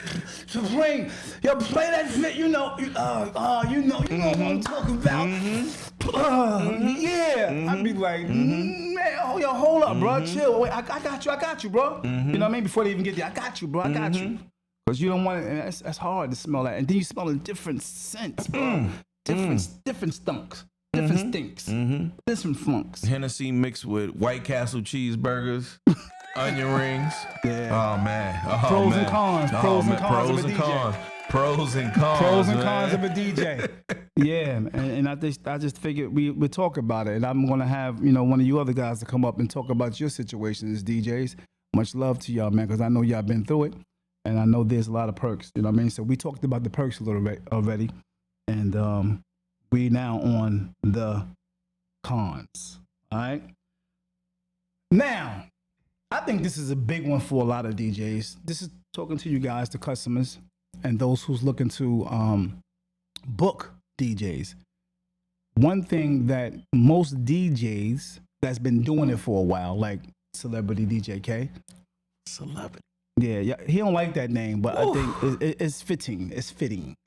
Supreme, yo, play that, you know what I'm talking about. Yeah. I be like, man, hold up, bro, chill. Wait, I got you, bro. You know what I mean? Before they even get there, I got you, bro, I got you. Because you don't want it, that's hard to smell that. And then you smell in different scents, bro. Different stunks, different stinks, different funks. Hennessy mixed with White Castle cheeseburgers, onion rings. Yeah. Oh, man. Pros and cons. Pros and cons of a DJ. Pros and cons. Pros and cons of a DJ. Yeah, and I just figured we talk about it. And I'm going to have, you know, one of you other guys to come up and talk about your situation as DJs. Much love to y'all, man, because I know y'all been through it. And I know there's a lot of perks, you know what I mean? So we talked about the perks a little bit already. And we now on the cons, all right? Now, I think this is a big one for a lot of DJs. This is talking to you guys, the customers, and those who's looking to book DJs. One thing that most DJs that's been doing it for a while, like Celebrity DJ K. Celebrity. Yeah, he don't like that name, but I think it's fitting. It's fitting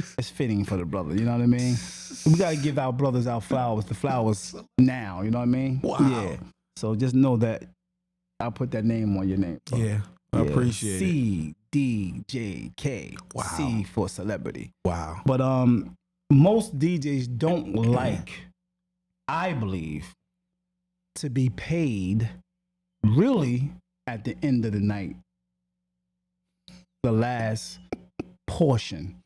for the brother. You know what I mean? We gotta give our brothers our flowers. The flowers now. You know what I mean? Wow. Yeah. So just know that I'll put that name on your name. Bro. Yeah, I appreciate it. CDJK. Wow. C for celebrity. Wow. But most DJs don't like, I believe, to be paid really at the end of the night. The last portion.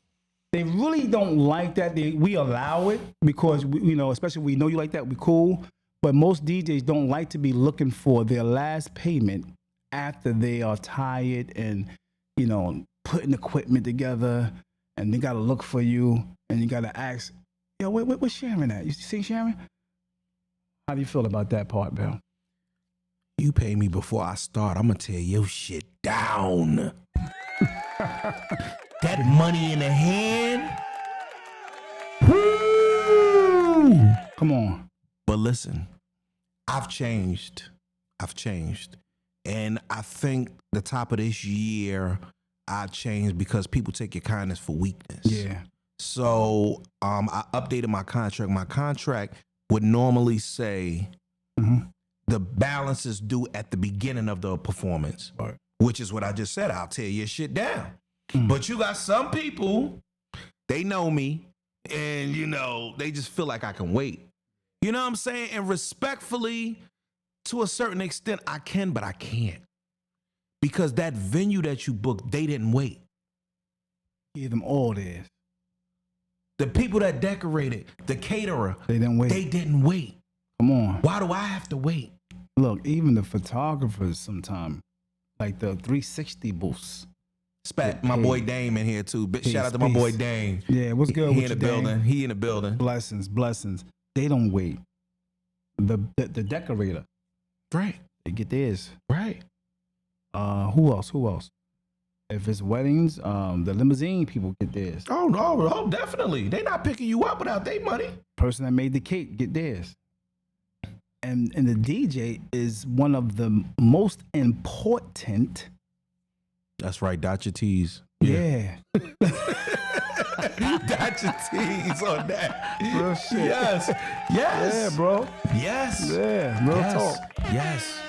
They really don't like that. We allow it because, you know, especially we know you like that, we cool. But most DJs don't like to be looking for their last payment after they are tired and, you know, putting equipment together, and they got to look for you and you got to ask, yo, where's Sharon at? You see Sharon? How do you feel about that part, Bill? You pay me before I start, I'm going to tear your shit down. That money in the hand. Woo! Come on. But listen, I've changed. And I think the top of this year, I changed because people take your kindness for weakness. Yeah. So I updated my contract. My contract would normally say the balance is due at the beginning of the performance. Right. Which is what I just said. I'll tear your shit down. But you got some people, they know me. and you know, they just feel like I can wait. You know what I'm saying? And respectfully, to a certain extent, I can, but I can't. Because that venue that you booked, they didn't wait. Give them all theirs. The people that decorated, the caterer, They didn't wait. they didn't wait. Come on. Why do I have to wait? Look, even the photographers sometimes, like the 360 booths. Spat, my boy Dame in here too. Big Peace, shout out to my boy peace. Dame. Yeah, what's good He with in you, the Dame? building. He in the building. Blessings, blessings. They don't wait. The decorator, Right. they get theirs. Right. Who else? If it's weddings, the limousine people get theirs. Oh no, oh definitely. They not picking you up without their money. Person that made the cake get theirs. And the DJ is one of the most important. That's right. Dot your T's. Yeah. Dot your T's on that. Real shit. Yes. Yes. Yeah, bro. Yes. Yeah, real Yes. talk. Yes.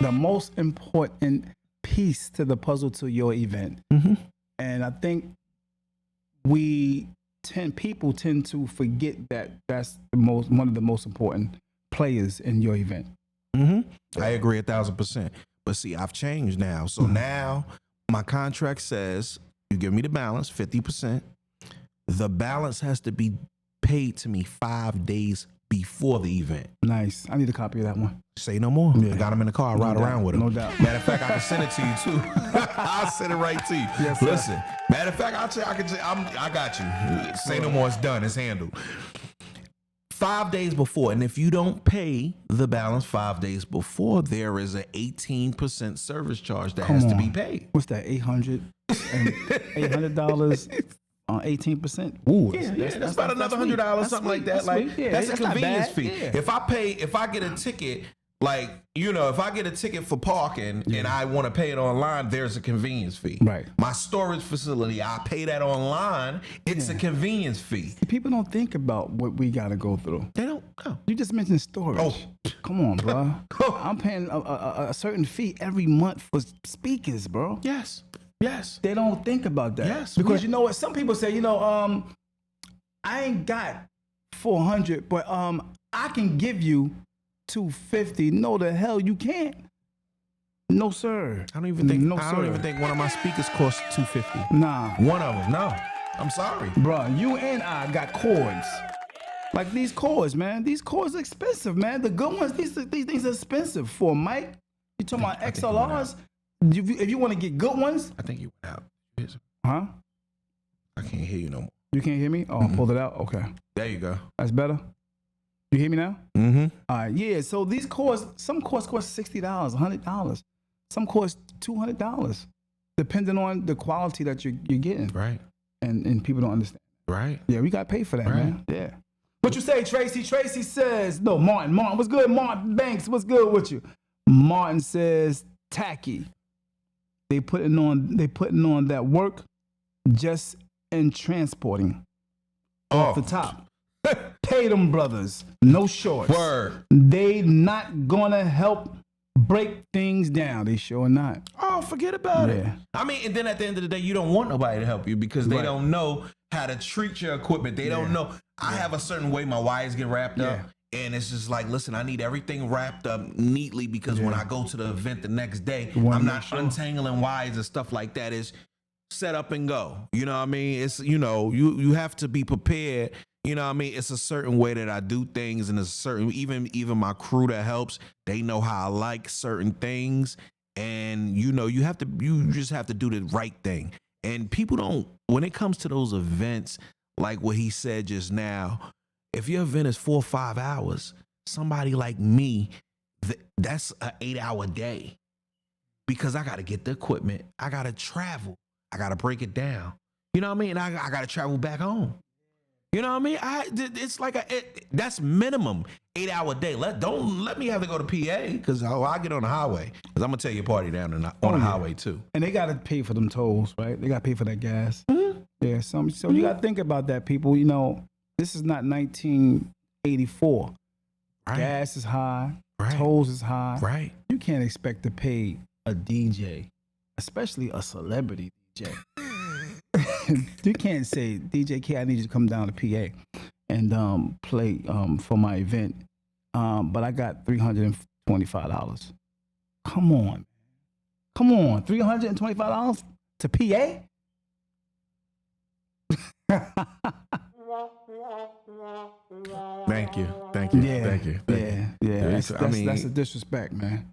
The most important piece to the puzzle to your event. Mm-hmm. And I think people tend to forget that that's one of the most important players in your event. Mm-hmm. I agree 1,000%. But see, I've changed now. So now my contract says you give me the balance, 50%. The balance has to be paid to me 5 days before the event. Nice. I need a copy of that one. Say no more. Yeah. I got him in the car. I ride doubt. around with him. No doubt. Matter of fact, I can send it to you too. I'll send it right to you. Yes, sir. Listen. Matter of fact, I got you. Say no more. It's done. It's handled. 5 days before, and if you don't pay the balance 5 days before, there is an 18% service charge that has to be paid. What's that? $800 18%. Ooh, That's about another $100, something like that. Like that's a convenience fee. Yeah. If I get a ticket, like if I get a ticket for parking and I want to pay it online, there's a convenience fee. Right. My storage facility, I pay that online. It's a convenience fee. People don't think about what we got to go through. They don't know. You just mentioned storage. Oh. Come on, bro. I'm paying a certain fee every month for speakers, bro. Yes. Yes. They don't think about that. Yes, Because you know what? Some people say, I ain't got 400, but I can give you 250. No, the hell you can't. No, sir. I don't even think. No, I don't sir. even think one of my speakers costs $250. Nah. One of them. No. I'm sorry. Bro, you and I got cords. Like these cords, man. These cords are expensive, man. The good ones, these things are expensive. For a mic, you talking about I think you went XLRs? If you want to get good ones, I think you went out. huh? I can't hear you no more. You can't hear me? Oh, I pulled it out. Okay. There you go. That's better. You hear me now? Mm-hmm. All right, yeah. So these cords, some cords cost $60, $100. Some cost $200, depending on the quality that you're getting. Right. And people don't understand. Right. Yeah, we got to pay for that, Right. man. Yeah. What you say, Tracy? Tracy says, no, Martin, what's good? Martin Banks, what's good with you? Martin says, tacky. They putting on that work just in transporting. Off the top. Pay them brothers. No shorts. Word. They not gonna help break things down. They sure not. Oh, forget about it. Yeah. I mean, and then at the end of the day, you don't want nobody to help you because they Right. don't know how to treat your equipment. They don't know. I have a certain way my wires get wrapped up. And it's just like, listen, I need everything wrapped up neatly because when I go to the event the next day, wanna I'm make not sure. untangling wires and stuff like that. It's set up and go. You know what I mean? It's, you have to be prepared. You know what I mean? It's a certain way that I do things, and it's certain, even my crew that helps, they know how I like certain things. And you just have to do the right thing. And people don't, when it comes to those events, like what he said just now, if your event is 4 or 5 hours, somebody like me, that's an 8-hour day because I got to get the equipment. I got to travel. I got to break it down. You know what I mean? I got to travel back home. You know what I mean? It's like that's minimum 8-hour day. Don't let me have to go to PA because I get on the highway because I'm gonna tell you a party down on the highway too. And they gotta pay for them tolls, right? They gotta pay for that gas. Mm-hmm. Yeah. So you gotta think about that, people. This is not 1984. Right. Gas is high. Right. Tolls is high. Right. You can't expect to pay a DJ, especially a celebrity DJ. you can't say, DJ K, I need you to come down to PA and play for my event. But I got $325. Come on. $325 to PA? Thank you. Yeah. That's a disrespect, man.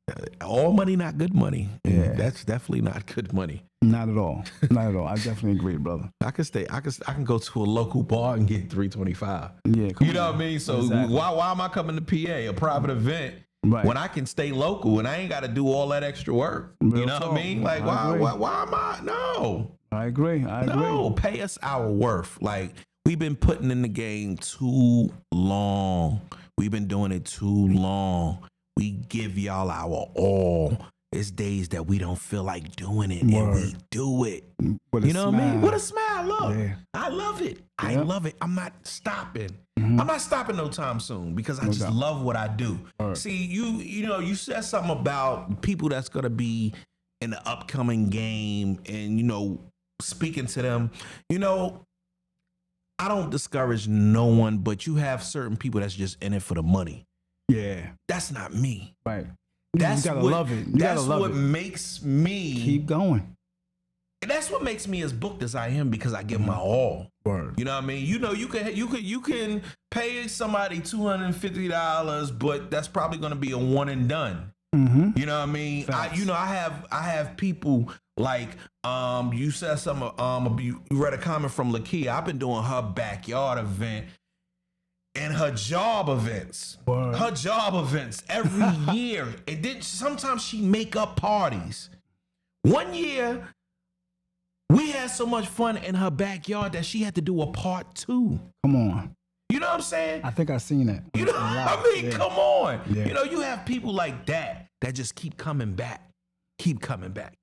All money, not good money. Yeah. That's definitely not good money. Not at all. I definitely agree, brother. I can go to a local bar and get $325. Yeah, You know what I mean? So Exactly. why am I coming to PA, a private event, Right. when I can stay local and I ain't got to do all that extra work? Real You know talk. what I mean? Like, I agree. why am I? No. I agree. No, pay us our worth. Like, we've been putting in the game too long. We've been doing it too long. We give y'all our all. It's days that we don't feel like doing it, and we do it. With a You know what I mean? smile. What a smile. Look, Yeah. I love it. I Yep. love it. I'm not stopping. Mm-hmm. I'm not stopping no time soon because I just doubt. love what I do. Right. See, you said something about people that's going to be in the upcoming game and, speaking to them. I don't discourage no one, but you have certain people that's just in it for the money. Yeah. That's not me. Right. That's you gotta what, love it. You that's gotta love what it. makes me. Keep going. That's what makes me as booked as I am because I give my all. Word. You know what I mean? You can pay somebody $250, but that's probably going to be a one and done. Mm-hmm. You know what I mean? I have people like you said something. You read a comment from Lakia. I've been doing her backyard event and her job events. Word. Her job events every year. And then sometimes she make up parties. One year, we had so much fun in her backyard that she had to do a part 2. Come on. You know what I'm saying? I think I've seen it. You know, Yeah. come on. Yeah. You have people like that just keep coming back, keep coming back.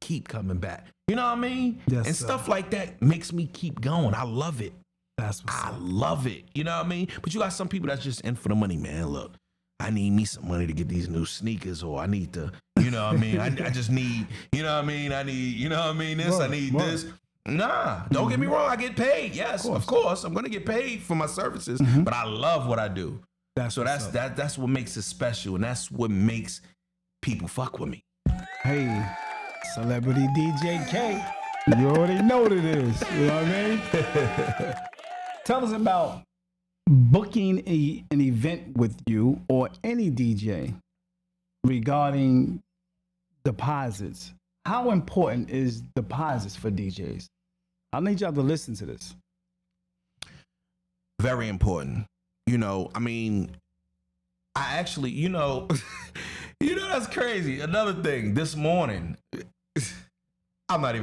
You know what I mean? Yes, and sir. stuff like that makes me keep going. I love it. That's what's I up. love it. You know what I mean? But you got some people that's just in for the money, man. Look, I need me some money to get these new sneakers, or I need to, you know what I mean? I just need, you know what I mean? I need, you know what I mean? This, I Word, need word. this. Nah, don't get me wrong. I get paid. Yes, of course. I'm going to get paid for my services, but I love what I do. That's So what's up. that's what makes it special, and that's what makes people fuck with me. Hey, celebrity DJ K. You already know what it is. You know what I mean? Tell us about booking an event with you or any DJ regarding deposits. How important is deposits for DJs? I need y'all to listen to this. Very important. I mean, I actually, that's crazy. Another thing, this morning, I'm not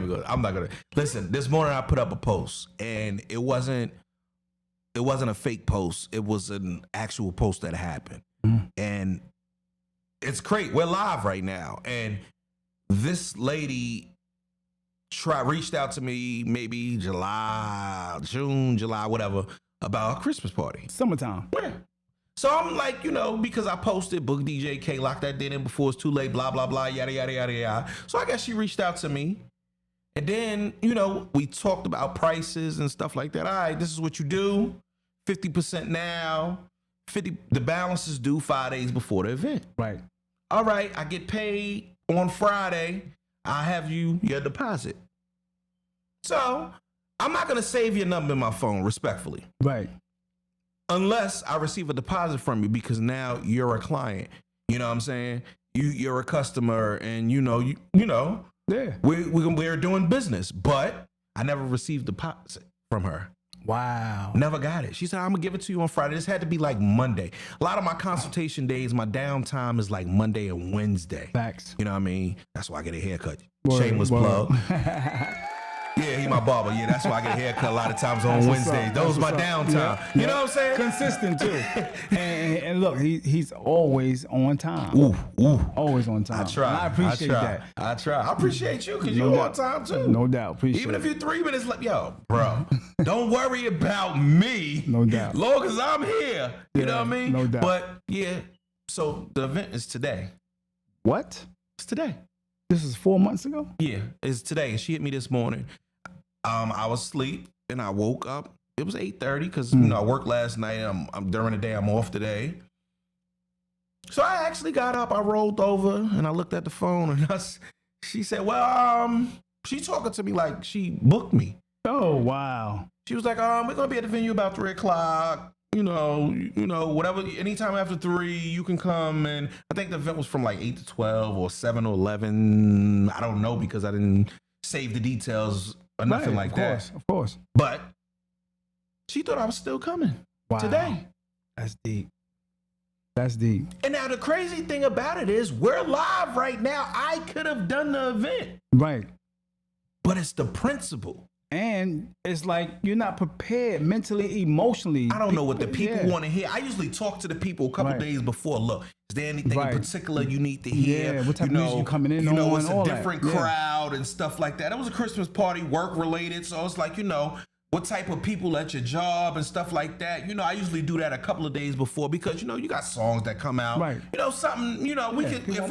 gonna listen. This morning I put up a post, and it wasn't a fake post. It was an actual post that happened. And it's great. We're live right now. And this lady reached out to me maybe June, July, whatever, about a Christmas party. Summertime. Yeah. So I'm like, because I posted book DJ K, lock that date in before it's too late, blah, blah, blah, yada, yada, yada, yada. So I guess she reached out to me. And then, we talked about prices and stuff like that. All right, this is what you do. 50% now. The balance is due 5 days before the event. Right. All right, I get paid on Friday. I have your deposit. So I'm not going to save your number in my phone, respectfully. Right. Unless I receive a deposit from you, because now you're a client. You know what I'm saying? You're a customer, and Yeah. we're doing business. But I never received a deposit from her. Wow. Never got it. She said, I'm gonna give it to you on Friday. This had to be like Monday. A lot of my consultation days, my downtime is like Monday and Wednesday. Facts. You know what I mean? That's why I get a haircut. Word, Shameless word. plug. Yeah, he my barber. Yeah, that's why I get a haircut a lot of times on That's what's Wednesdays. up. Those That's my what's up. downtime. Yeah, You yeah. know what I'm saying? Consistent too. and look, he's always on time. Ooh. Always on time. I try. And I appreciate that. I try. I appreciate you because No you're on doubt. time too. No doubt. Appreciate Even if it. you're 3 minutes late, yo, bro, don't worry about me. No doubt. Long as I'm here. You know what I mean? no doubt. But yeah, so the event is today. What? It's today. This is 4 months ago? Yeah, it's today. And she hit me this morning. I was asleep. and I woke up. It was 8:30 because you know I worked last night. I'm during the day. I'm off today. So I actually got up. I rolled over and I looked at the phone, and she said, "Well, she's talking to me like she booked me." Oh wow. She was like, "We're gonna be at the venue about 3:00. You know, whatever. Anytime after 3, you can come." And I think the event was from like 8 to 12 or 7 to 11. I don't know because I didn't save the details or nothing like that. Of course. But she thought I was still coming today. That's deep. That's deep. And now the crazy thing about it is we're live right now. I could have done the event. Right. But it's the principle. And it's like you're not prepared mentally, emotionally. I don't know what the people want to hear. I usually talk to the people a couple days before. Look, is there anything in particular you need to hear? Yeah, what type of music you coming in on? It's a all different that. crowd and stuff like that. It was a Christmas party, work related. So it's like, what type of people at your job and stuff like that. I usually do that a couple of days before because, you got songs that come out. Right. Something, we could, if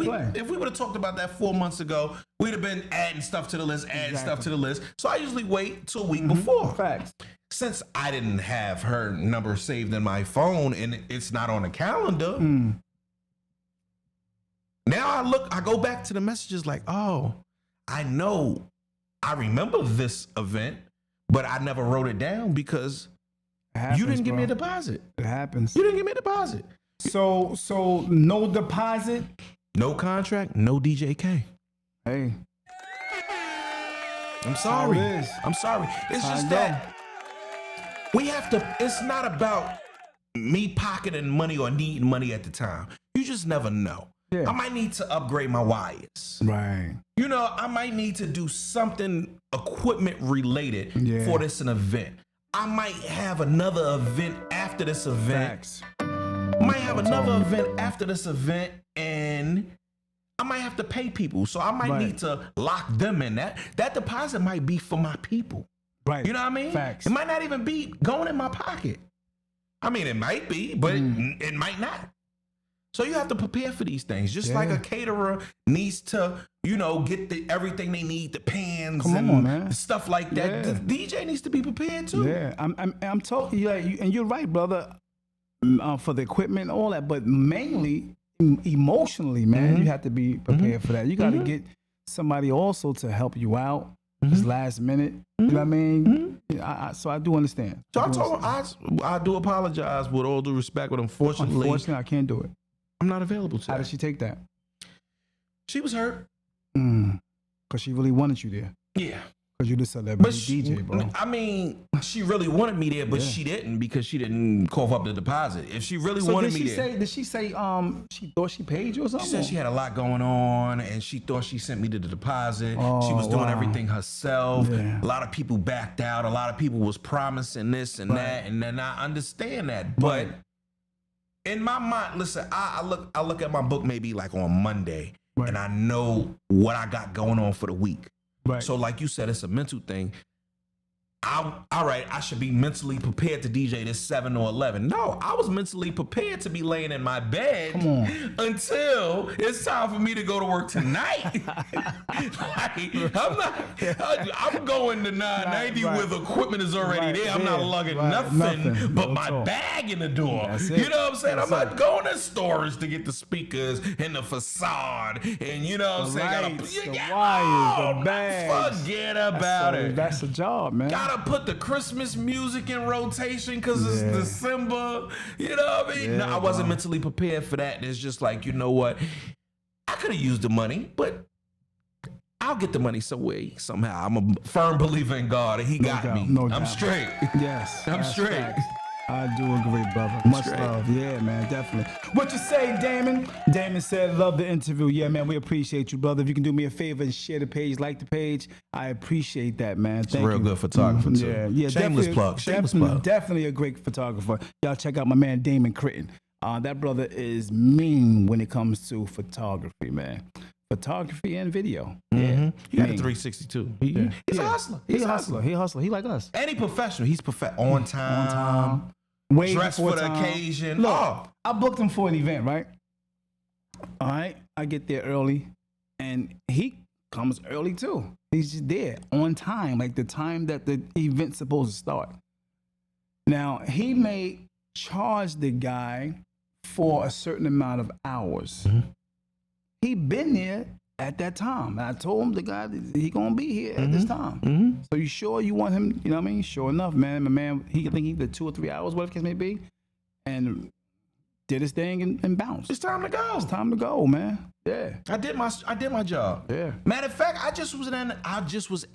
we would have talked about that 4 months ago, we'd have been adding stuff to the list, stuff to the list. So I usually wait till a week before. Facts. Since I didn't have her number saved in my phone and it's not on the calendar, now I go back to the messages like, oh, I remember this event, but I never wrote it down because you didn't give me a deposit. It happens. You didn't give me a deposit. So no deposit, no contract, no DJK. Hey, I'm sorry. How it is. I'm sorry. It's just that we have to. It's not about me pocketing money or needing money at the time. You just never know. Yeah. I might need to upgrade my wires. Right. I might need to do something equipment related for this an event. I might have another event after this event. Facts. Might have another event after this event, and I might have to pay people. So I might need to lock them in. That deposit might be for my people. Right. You know what I mean? Facts. It might not even be going in my pocket. I mean, it might be, but it might not. So you have to prepare for these things. Just like a caterer needs to, get everything they need, the pans and stuff like that. Yeah. The DJ needs to be prepared too. Yeah, I'm totally, and you're right, brother, for the equipment, all that, but mainly emotionally, man, you have to be prepared for that. You got to get somebody also to help you out. It's last minute. You know what I mean? So I do understand. So I told her, I do apologize with all due respect, but unfortunately, I can't do it. I'm not available today. How did she take that? She was hurt. Because she really wanted you there. Yeah. Because you're the celebrity DJ, bro. I mean, she really wanted me there, but she didn't because she didn't cough up the deposit. If she really wanted me there. Did she say she thought she paid you or something? She said she had a lot going on and she thought she sent me the deposit. She was doing everything herself. Yeah. A lot of people backed out. A lot of people was promising this and that. And then I understand that. But in my mind, listen, I look at my book maybe like on Monday and I know what I got going on for the week. Right. So like you said, it's a mental thing. I should be mentally prepared to DJ this 7 or 11. No, I was mentally prepared to be laying in my bed until it's time for me to go to work tonight. I'm going to 990 with equipment is already there. I'm not lugging nothing but my bag in the door. You know what I'm saying? I'm not going to stores to get the speakers and the facade and you know what I'm saying? The wires, the bags. Forget about it. That's a job, man. Gotta put the Christmas music in rotation because it's December. You know what I mean? No, I wasn't mentally prepared for that. It's just like, you know what? I could have used the money, but I'll get the money some way, somehow. I'm a firm believer in God, and He got me. No I'm doubt. straight. Yes. I'm straight. Facts. I do agree, brother. Much love. Yeah, man, definitely. What you say, Damon? Damon said, love the interview. Yeah, man, we appreciate you, brother. If you can do me a favor and share the page, like the page, I appreciate that, man. Thank you. Real good photographer, too. Yeah, Shameless plug. Definitely a great photographer. Y'all check out my man, Damon Critton. That brother is mean when it comes to photography, man. Photography and video. Yeah. He got a 362. He's a hustler. He's a hustler. He a hustler. He like us. And he professional. He's on time. Way dressed before for the time. occasion. Look, I booked him for an event, right? All right. I get there early, and he comes early too. He's just there on time, like the time that the event's supposed to start. Now, he may charge the guy for a certain amount of hours. He been there at that time. I told him the guy he gonna be here at this time. So you sure you want him? You know what I mean? Sure enough, man. My man, he think he did 2 or 3 hours, whatever the case may be, and did his thing and bounced. It's time to go. It's time to go, man. Yeah. I did my job. Yeah. Matter of fact, I just was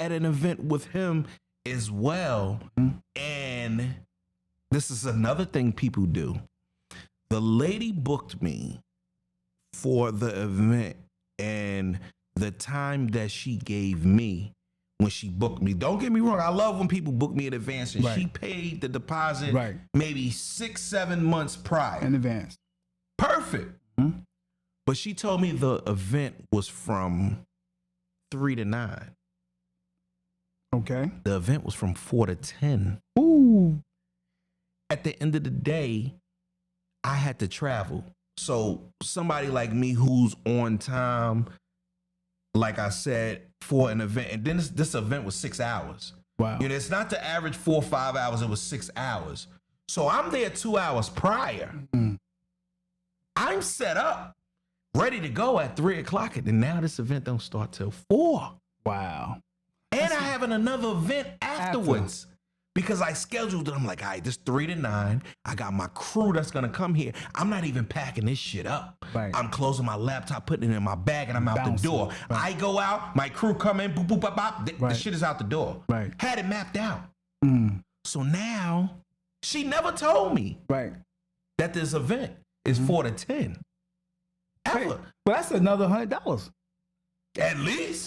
at an event with him as well. And this is another thing people do. The lady booked me for the event, and the time that she gave me when she booked me. Don't get me wrong, I love when people book me in advance, and she paid the deposit maybe 6-7 months prior. In advance. Perfect. But she told me the event was from 3 to 9. Okay. The event was from 4 to 10. Ooh. At the end of the day, I had to travel. So somebody like me who's on time, like I said, for an event, and then this event was 6 hours. Wow. You know, it's not the average 4 or 5 hours, it was 6 hours. So I'm there 2 hours prior. I'm set up, ready to go at 3 o'clock, and then now this event don't start till 4. Wow. And I have another event afterwards. Because I scheduled it. I'm like, all right, this 3 to 9. I got my crew that's gonna come here. I'm not even packing this shit up. Right. I'm closing my laptop, putting it in my bag, and I'm out the door. I go out, my crew come in, boop, boop, bop, bop. The shit is out the door. Right. Had it mapped out. So now, she never told me that this event is 4 to 10. Ever. Hey, but that's another $100. At least.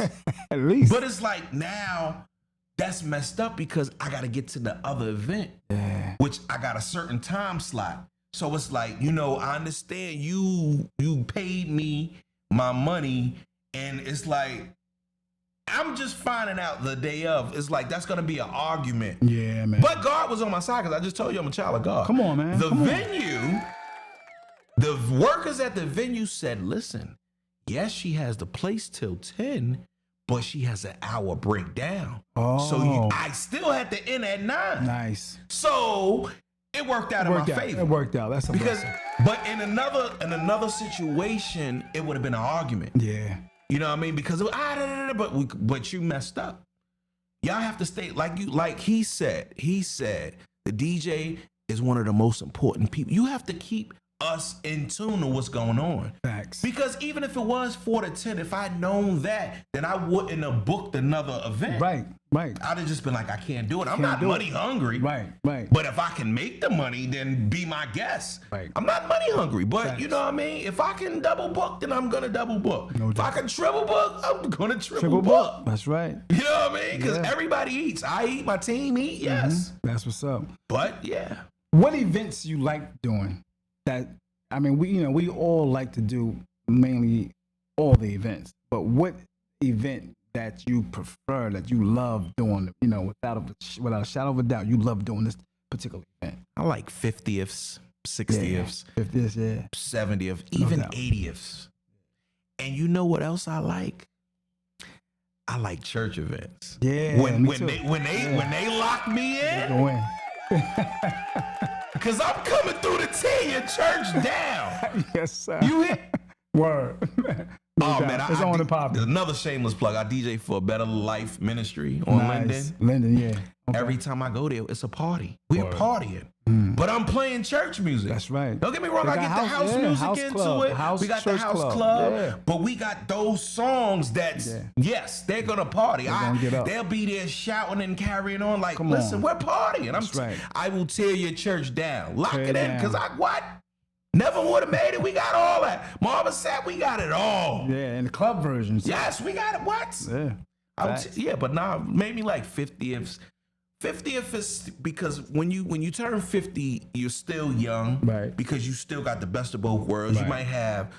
At least. But it's like now, that's messed up because I got to get to the other event, which I got a certain time slot. So it's like, you know, I understand you paid me my money, and it's like, I'm just finding out the day of. It's like, that's going to be an argument. Yeah, man. But God was on my side because I just told you I'm a child of God. Come on, man. The venue, the workers at the venue said, listen, yes, she has the place till 10, but she has an hour breakdown. So I still had to end at 9. Nice. So it worked out in my favor. It worked out. That's a blessing. But in another situation, it would have been an argument. Yeah. You know what I mean? Because it was, but you messed up. Y'all have to stay like he said. He said the DJ is one of the most important people. You have to keep us in tune to what's going on. Facts. Because even if it was 4 to 10, if I'd known that, then I wouldn't have booked another event. Right. I'd have just been like, I can't do it. I'm not money hungry. Right. But if I can make the money, then be my guest. Right. I'm not money hungry, but you know what I mean? If I can double book, then I'm going to double book. No if doubt. I can triple book, I'm going to triple book. That's right. You know what I mean? Because everybody eats. I eat, my team eat, yes. That's what's up. But yeah. What events you like doing? I mean, we all like to do mainly all the events, but what event that you prefer, that you love doing, without a shadow of a doubt, you love doing this particular event? I like 50ths, 60ths, 50ths, yeah. 70th, even 80ths. And you know what else I like? I like church events. Yeah. When they lock me in. Cause I'm coming through to tear your church down. Yes, sir. You hit word. Oh man, it's on the pop. Another shameless plug. I DJ for a Better Life Ministry on Linden, yeah. Okay. Every time I go there, it's a party. We're partying. But I'm playing church music. That's right. Don't get me wrong, I get the house music into it. We got the house club. But we got those songs that, yes, they're gonna party. They'll be there shouting and carrying on like, listen, we're partying. I will tear your church down. Lock it in, because never would have made it. We got all that. Marvin said we got it all. Yeah, and the club versions. Yes, we got it. What? Yeah. But now maybe like 50th. 50th is because when you turn 50, you're still young. Right. Because you still got the best of both worlds. You might have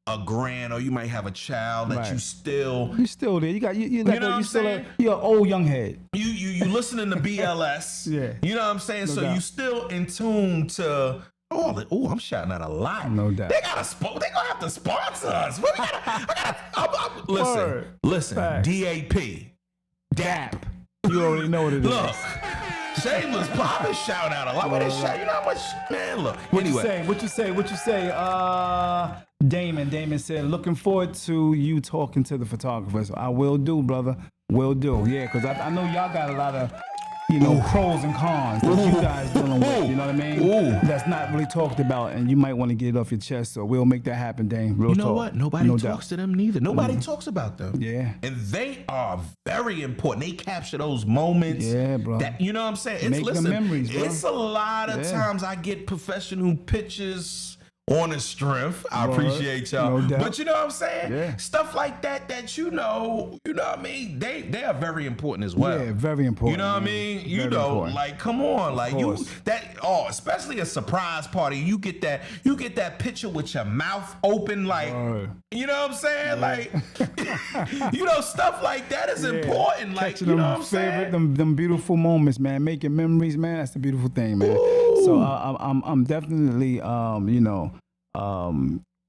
a grand, or you might have a child that you still. You still there. You're an old young head. You listening to BLS. Yeah. You know what I'm saying? No doubt. You still in tune to. Oh, I'm shouting out a lot. No doubt. They gonna have to sponsor us. Listen, Fact. D.A.P. D.A.P. You already know what it is. Look, shameless poppin' shout out a lot. What they shout? You know how much, man. Look. What Anyway, you say? Damon said, looking forward to you talking to the photographers. I will do, brother. Will do. Yeah, because I know y'all got a lot of, pros and cons that you guys dealing with. You know what I mean? That's not really talked about, and you might want to get it off your chest. So we'll make that happen, Dame. Real you know talk. what? Nobody No talks doubt. to them neither. Nobody talks about them. Yeah. And they are very important. They capture those moments. Yeah, bro. That, you know what I'm saying? Make the memories, bro. It's a lot of times I get professional pictures on the strength. I Word. appreciate y'all. No doubt. But you know what I'm saying? Yeah. Stuff like that you know what I mean? They are very important as well. Yeah, very important. You know what I man. mean? You Very know, important. like, come on, like course. especially a surprise party. You get that picture with your mouth open, like, Word. you know what I'm saying? Like, stuff like that is important. Like, Catching you know them what I'm saying? them beautiful moments, man. Making memories, man. That's the beautiful thing, man. Ooh. So I'm definitely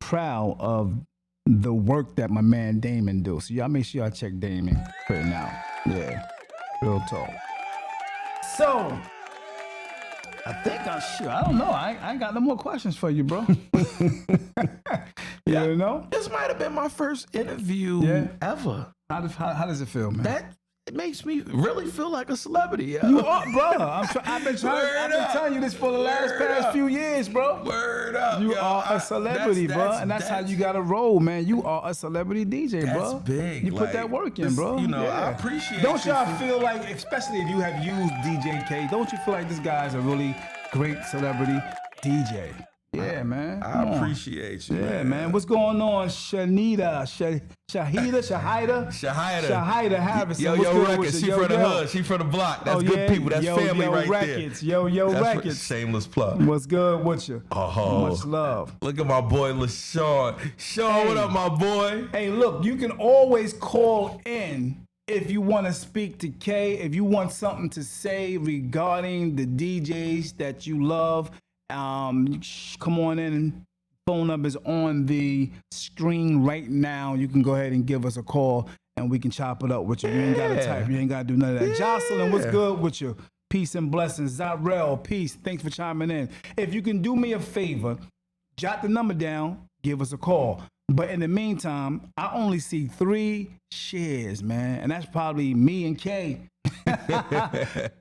proud of the work that my man Damon do. So y'all make sure y'all check Damon right now. Yeah, real talk. So I think I don't know. I ain't got no more questions for you, bro. You know? This might have been my first interview ever. How does it feel, man? It makes me really feel like a celebrity. Yo. You are, brother. I've been telling you this for the past few years, bro. Word up. You yo. are a celebrity, bro, and that's how you got to roll, man. You are a celebrity DJ, bro. That's big. You put Like, that work in, this- bro. you know, Yeah. I appreciate Don't you y'all for- feel like, especially if you have used DJ don't you feel like this guy's a really great celebrity DJ? Yeah, man. Come I on. appreciate you. Yeah, man. What's going on, Shahida Harrison? Yo, What's good Records. with She you? from the Yo. hood. She from the block. That's Oh, good yeah? people. That's family right Records. there. Yo, That's Records. Shameless plug. What's good with you? Oh. Much love. Look at my boy LaShawn. Sean, what up, my boy? Hey, look, you can always call in if you want to speak to Kay, if you want something to say regarding the DJs that you love. Come on in. Phone number is on the screen right now. You can go ahead and give us a call and we can chop it up with you. You ain't got to type. You ain't got to do none of that. Jocelyn, what's good with you? Peace and blessings. Zarel, peace. Thanks for chiming in. If you can do me a favor, jot the number down, give us a call. But in the meantime, I only see 3 shares, man. And that's probably me and Kay.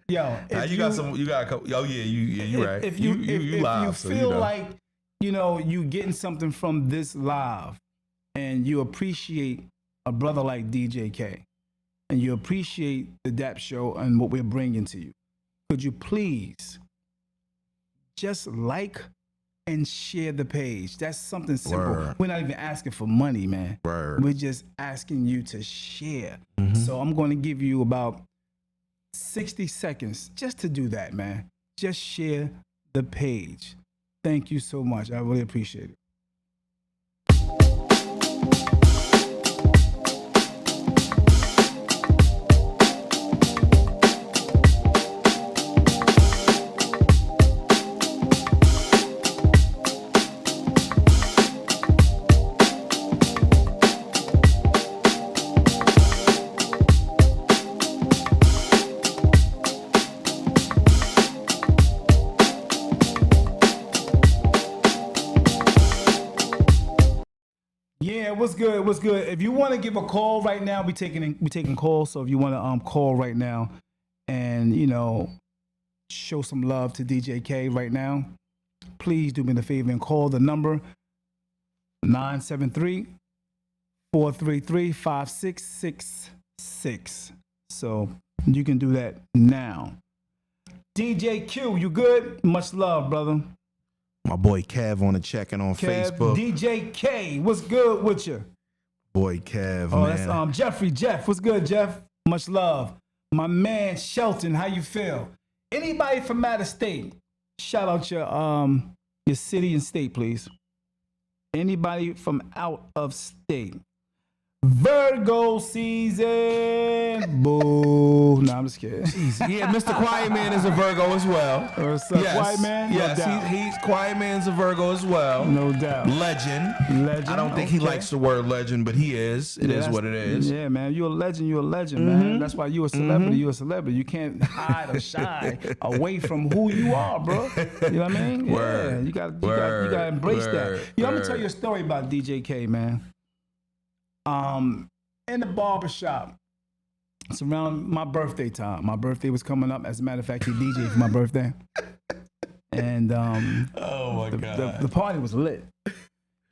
Yo, You got a couple. Oh, yeah, you right. If you you live, so feel you know. like, you getting something from this live and you appreciate a brother like DJ K and you appreciate the D.A.P show and what we're bringing to you, could you please just like and share the page? That's something simple. Word. We're not even asking for money, man. Word. We're just asking you to share. Mhm. So I'm going to give you about 60 seconds just to do that, man. Just share the page. Thank you so much. I really appreciate it. Yeah, what's good? What's good? If you want to give a call right now, we taking calls. So if you want to call right now and show some love to DJ K right now, please do me the favor and call the number 973-433-5666. So you can do that now. DJ Q, you good? Much love, brother. My boy Kev on the check-in on Kev, Facebook. DJ K, what's good with you? Boy Kev, Oh, man. that's Jeffrey. Jeff, what's good, Jeff? Much love. My man Shelton, how you feel? Anybody from out of state? Shout out your city and state, please. Anybody from out of state? Virgo season. Boo. No, I'm just kidding. Yeah, Mr. Quiet Man is a Virgo as well. What's up, Quiet Man? No Yes, doubt. he's Quiet Man's a Virgo as well. No doubt. Legend. Legend. I don't think he likes the word legend, but he is. It is what it is. Yeah, man. You're a legend. You're a legend, man. That's why you're a celebrity. You're a celebrity. You can't hide or shy away from who you are, bro. You know what I mean? Word. Yeah. You gotta embrace that. You know, I'm gonna tell you a Word. story about DJ K, man. In the barbershop, it's around my birthday time. My birthday was coming up. As a matter of fact, he DJ'd for my birthday. And Oh my God. the party was lit.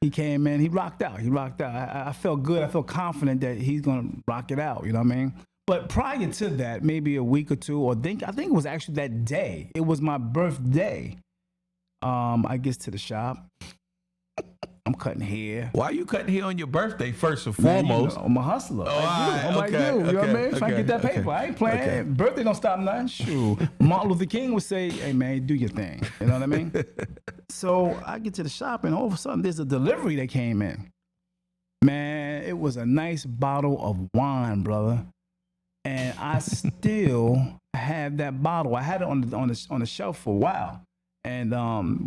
He came in, he rocked out. I felt good. I felt confident that he's gonna rock it out. You know what I mean? But prior to that, maybe a week or two, I think it was actually that day. It was my birthday. I get to the shop. I'm cutting hair. Why are you cutting hair on your birthday first and Man, foremost? I'm a hustler. I'm like you. You know what I mean? Trying to get that paper. I ain't playing. Birthday don't stop nothing. Shoot. Martin Luther King would say, hey, man, do your thing. You know what I mean? So I get to the shop, and all of a sudden, there's a delivery that came in. Man, it was a nice bottle of wine, brother. And I still have that bottle. I had it on the shelf for a while. And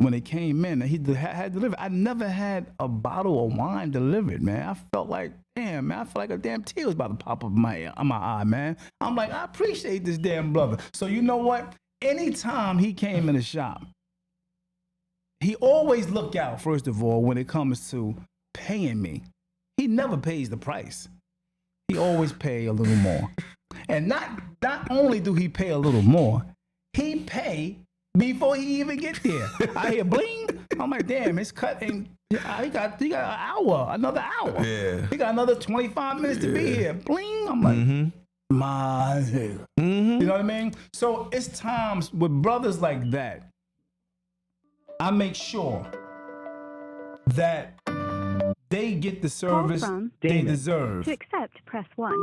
when it came in, he had delivered. I never had a bottle of wine delivered, man. I felt like, damn, man, I felt like a damn tear was about to pop up in my eye, man. I'm like, I appreciate this damn brother. So you know what? Anytime he came in the shop, he always look out, first of all, when it comes to paying me. He never pays the price. He always pay a little more. And not only do he pay a little more, he pay before he even get there. I hear bling. I'm like, damn, it's cutting. He got an hour, another hour. Yeah. He got another 25 minutes to be here. Bling. I'm like, my nigga. You know what I mean? So it's times with brothers like that, I make sure that they get the service they deserve. To accept, press 1.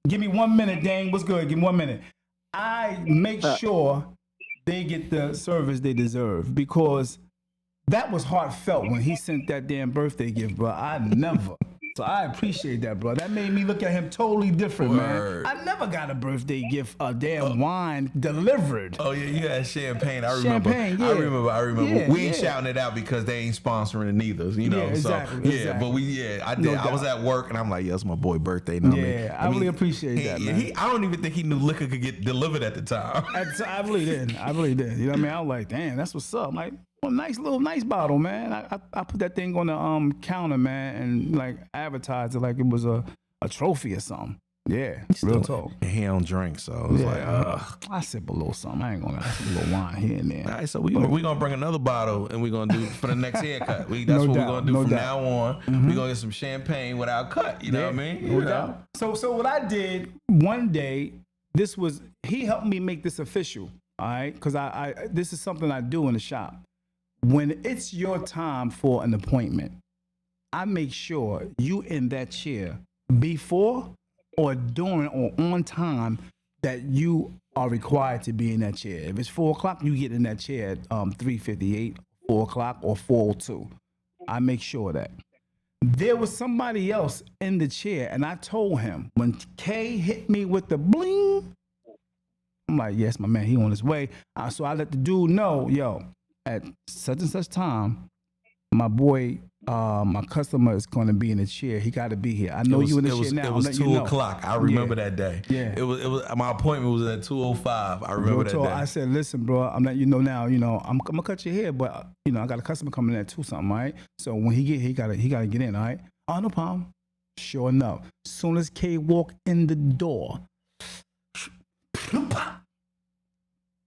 Give me 1 minute, Dane. What's good? Give me 1 minute. I make sure they get the service they deserve, because that was heartfelt when he sent that damn birthday gift, bro. I never. So I appreciate that, bro. That made me look at him totally different, Word. man. I never got a birthday gift, a damn wine delivered. Oh yeah, you had champagne. I remember. Champagne, yeah. I remember. Yeah, we ain't yeah. shouting it out because they ain't sponsoring it neither. You know. Yeah, exactly, So yeah, exactly. but I did. No I was doubt. at work and I'm like, yeah, it's my boy birthday. You know what I mean? Yeah, I really appreciate that, man. I don't even think he knew liquor could get delivered at the time. I really did. I really did. You know what I mean? I was like, damn, that's what's up. Like, well, nice bottle, man. I put that thing on the counter, man, and like advertised it like it was a trophy or something. Yeah, real talk. And he don't drink, so it was like, I sip a little something. I ain't gonna sip a little wine here and there. All right, so we gonna bring another bottle and we're gonna do for the next haircut. That's No what doubt, we're gonna do no from doubt. now on. We're gonna get some champagne without cut. You know what I mean? No doubt. So what I did one day, he helped me make this official. All right, because I this is something I do in the shop. When it's your time for an appointment, I make sure you in that chair before or during or on time that you are required to be in that chair. If it's 4 o'clock, you get in that chair at 3:58, 4 o'clock, or 4:02. I make sure of that. There was somebody else in the chair, and I told him when K hit me with the bling, I'm like, yes, my man, he on his way. So I let the dude know, yo, at such and such time, my boy, my customer is going to be in the chair. He got to be here. I know you in the chair now. It was I'm letting 2 you know. o'clock. I remember that day. Yeah. It was my appointment was at 2:05. I remember Real that talk, day. I said, listen, bro, I'm letting you know now. You know, I'm gonna cut your hair, but you know, I got a customer coming in at 2 something, all right? So when he get here, he gotta get in, all right? Oh, no problem. Sure enough, soon as K walked in the door,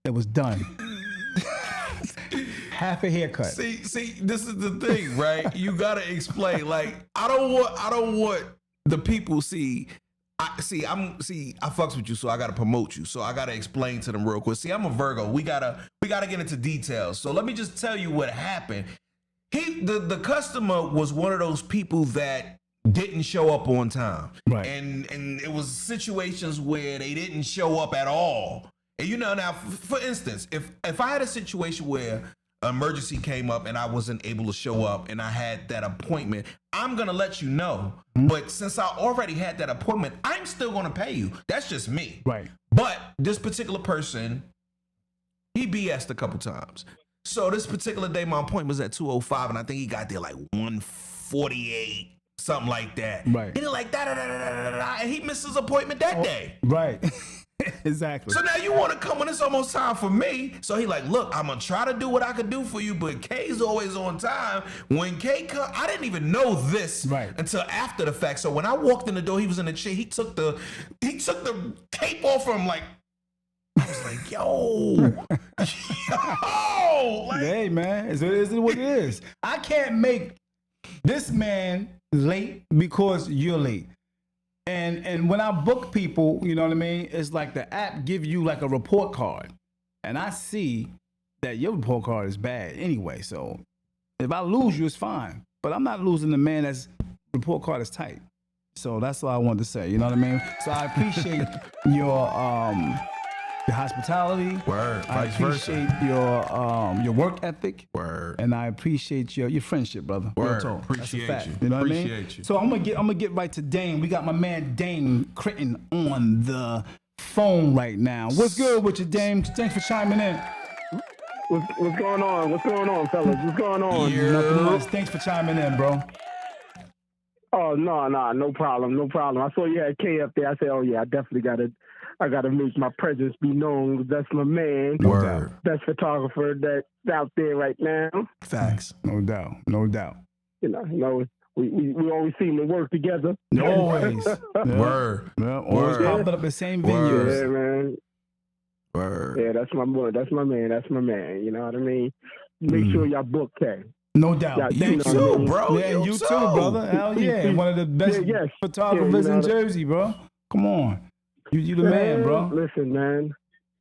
it was done. Half a haircut. See, this is the thing, right? You gotta explain. Like, I don't want the people I fucks with you, so I gotta promote you. So I gotta explain to them real quick. See, I'm a Virgo. We gotta get into details. So let me just tell you what happened. The customer was one of those people that didn't show up on time. Right. And it was situations where they didn't show up at all. And you know, now for instance, if I had a situation where emergency came up and I wasn't able to show up and I had that appointment, I'm gonna let you know. But since I already had that appointment, I'm still gonna pay you. That's just me. Right. But this particular person, he BS'd a couple times. So this particular day, my appointment was at 2:05, and I think he got there like 1:48, something like that. Right. And he like and he missed his appointment that day. Right. Exactly. So now you want to come when it's almost time for me. So he like, look, I'm gonna try to do what I could do for you, but K's always on time. When K come, I didn't even know this until after the fact. So when I walked in the door, he was in the chair. He took the tape off from like. I was like, yo, like, hey man, it is what it is. I can't make this man late because you're late. And when I book people, you know what I mean? It's like the app give you like a report card. And I see that your report card is bad anyway. So if I lose you, it's fine. But I'm not losing the man that's report card is tight. So that's all I wanted to say. You know what I mean? So I appreciate your hospitality. Word. I appreciate your work ethic. Word. And I appreciate your friendship, brother. Word. Real talk. Appreciate That's a fact. you. You know what I mean? Appreciate you. So I'm gonna get right to Dane. We got my man Dane Critton on the phone right now. What's good with you, Dane? Thanks for chiming in. What's going on? What's going on, fellas? What's going on? Nothing much. Thanks for chiming in, bro. Oh no problem. I saw you had K up there. I said, oh yeah, I gotta make my presence be known. That's my man. Word. Best photographer that's out there right now. Facts. No doubt. You know, we always seem to work together. Always. Yeah. Word. Yeah, always Word. popping up at the same Word. venues. Yeah, man. Word. Yeah, that's my boy. That's my man. You know what I mean? Make sure y'all book K. No doubt. Yeah, You too, bro. Yeah, you too, brother. Hell yeah. One of the best photographers in Jersey, bro. Come on. You the man, bro. Listen, man.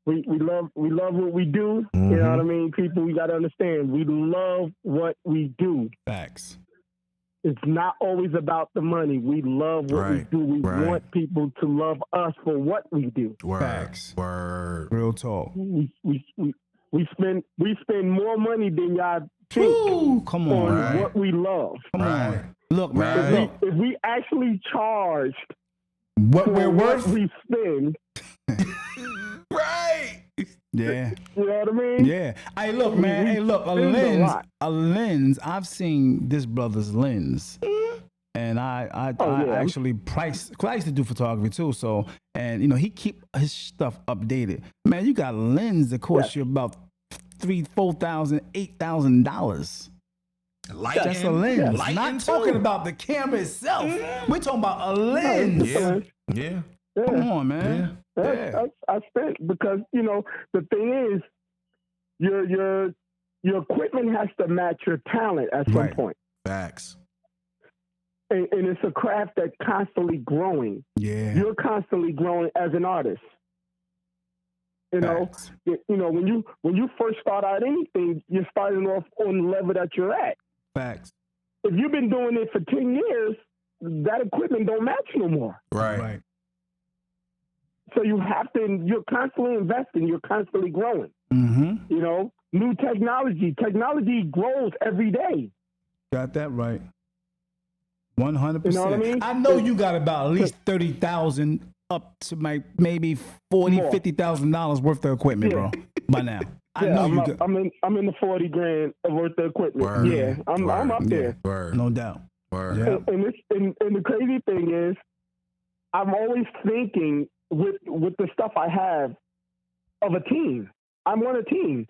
We love what we do. You know what I mean? People, we gotta understand. We love what we do. Facts. It's not always about the money. We love what we do. We want people to love us for what we do. Word. Facts. Word. Real talk. We spend more money than y'all think Ooh, come on. what we love. Come on. Look, man. If we actually charged what we're worth, we spend. Right. Yeah. You know what I mean? Yeah. Hey, look, man. Hey, look. A lens. I've seen this brother's lens, and I actually price. Cause I used to do photography too. So, and you know, he keep his stuff updated. Man, you got a lens that costs you about $3,000, $4,000, $8,000. That's a lens. Not talking about the camera itself. We're talking about a lens. Yeah. Come on, man. I spent because you know the thing is, your equipment has to match your talent at some point. Facts. And it's a craft that's constantly growing. Yeah. You're constantly growing as an artist. You know, when you first start out anything, you're starting off on the level that you're at. Facts. If you've been doing it for 10 years, that equipment don't match no more. Right. So you're constantly investing, you're constantly growing. Mm-hmm. You know, new technology grows every day. Got that right. 100%. You know what I mean? I know you got about at least 30,000 up to maybe $50,000 worth of equipment, bro. By now, I know you got. I'm in the $40,000 worth of equipment. Word. Yeah, I'm up there. Word. No doubt. Word. Yeah. And the crazy thing is, I'm always thinking with the stuff I have of a team. I'm on a team,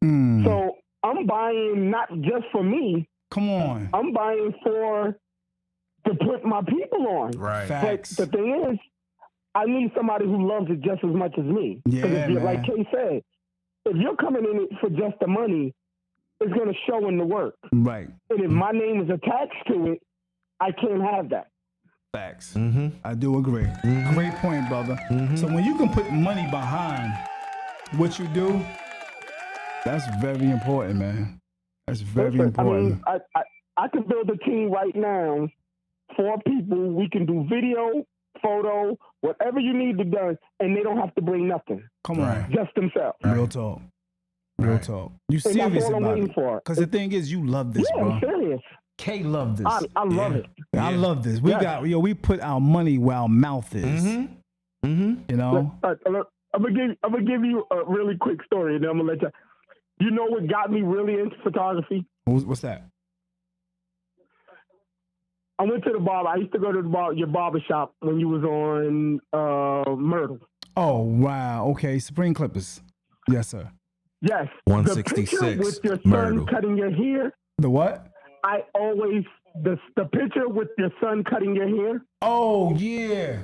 so I'm buying not just for me. Come on. I'm buying to put my people on. Right. Facts. But the thing is, I need somebody who loves it just as much as me. Yeah, man. Like Kay said, if you're coming in it for just the money, it's going to show in the work. Right. And if my name is attached to it, I can't have that. Facts. I do agree. Great point, brother. So when you can put money behind what you do, that's very important, man. That's very important. I mean, I can build a team right now, 4 people. We can do video, photo, whatever you need to do, and they don't have to bring nothing. Come on. Just themselves. Real talk. Real Right. talk. You And that's serious all I'm about waiting it? for. Because the thing is, you love this, Yeah, bro. I'm serious. K love this. I love Yeah. it. I Yeah. love this. We Yes. got we put our money where our mouth is. Mm-hmm. Mm-hmm. You know. Look, I'm gonna give you a really quick story, and then I'm gonna let you. You know what got me really into photography? What's that? I went to the barber. I used to go to your barber shop when you was on Myrtle. Oh wow. Okay. Supreme Clippers. Yes, sir. Yes. 166 The picture with your Myrtle. son cutting your hair. The what? I always the picture with your son cutting your hair. Oh yeah.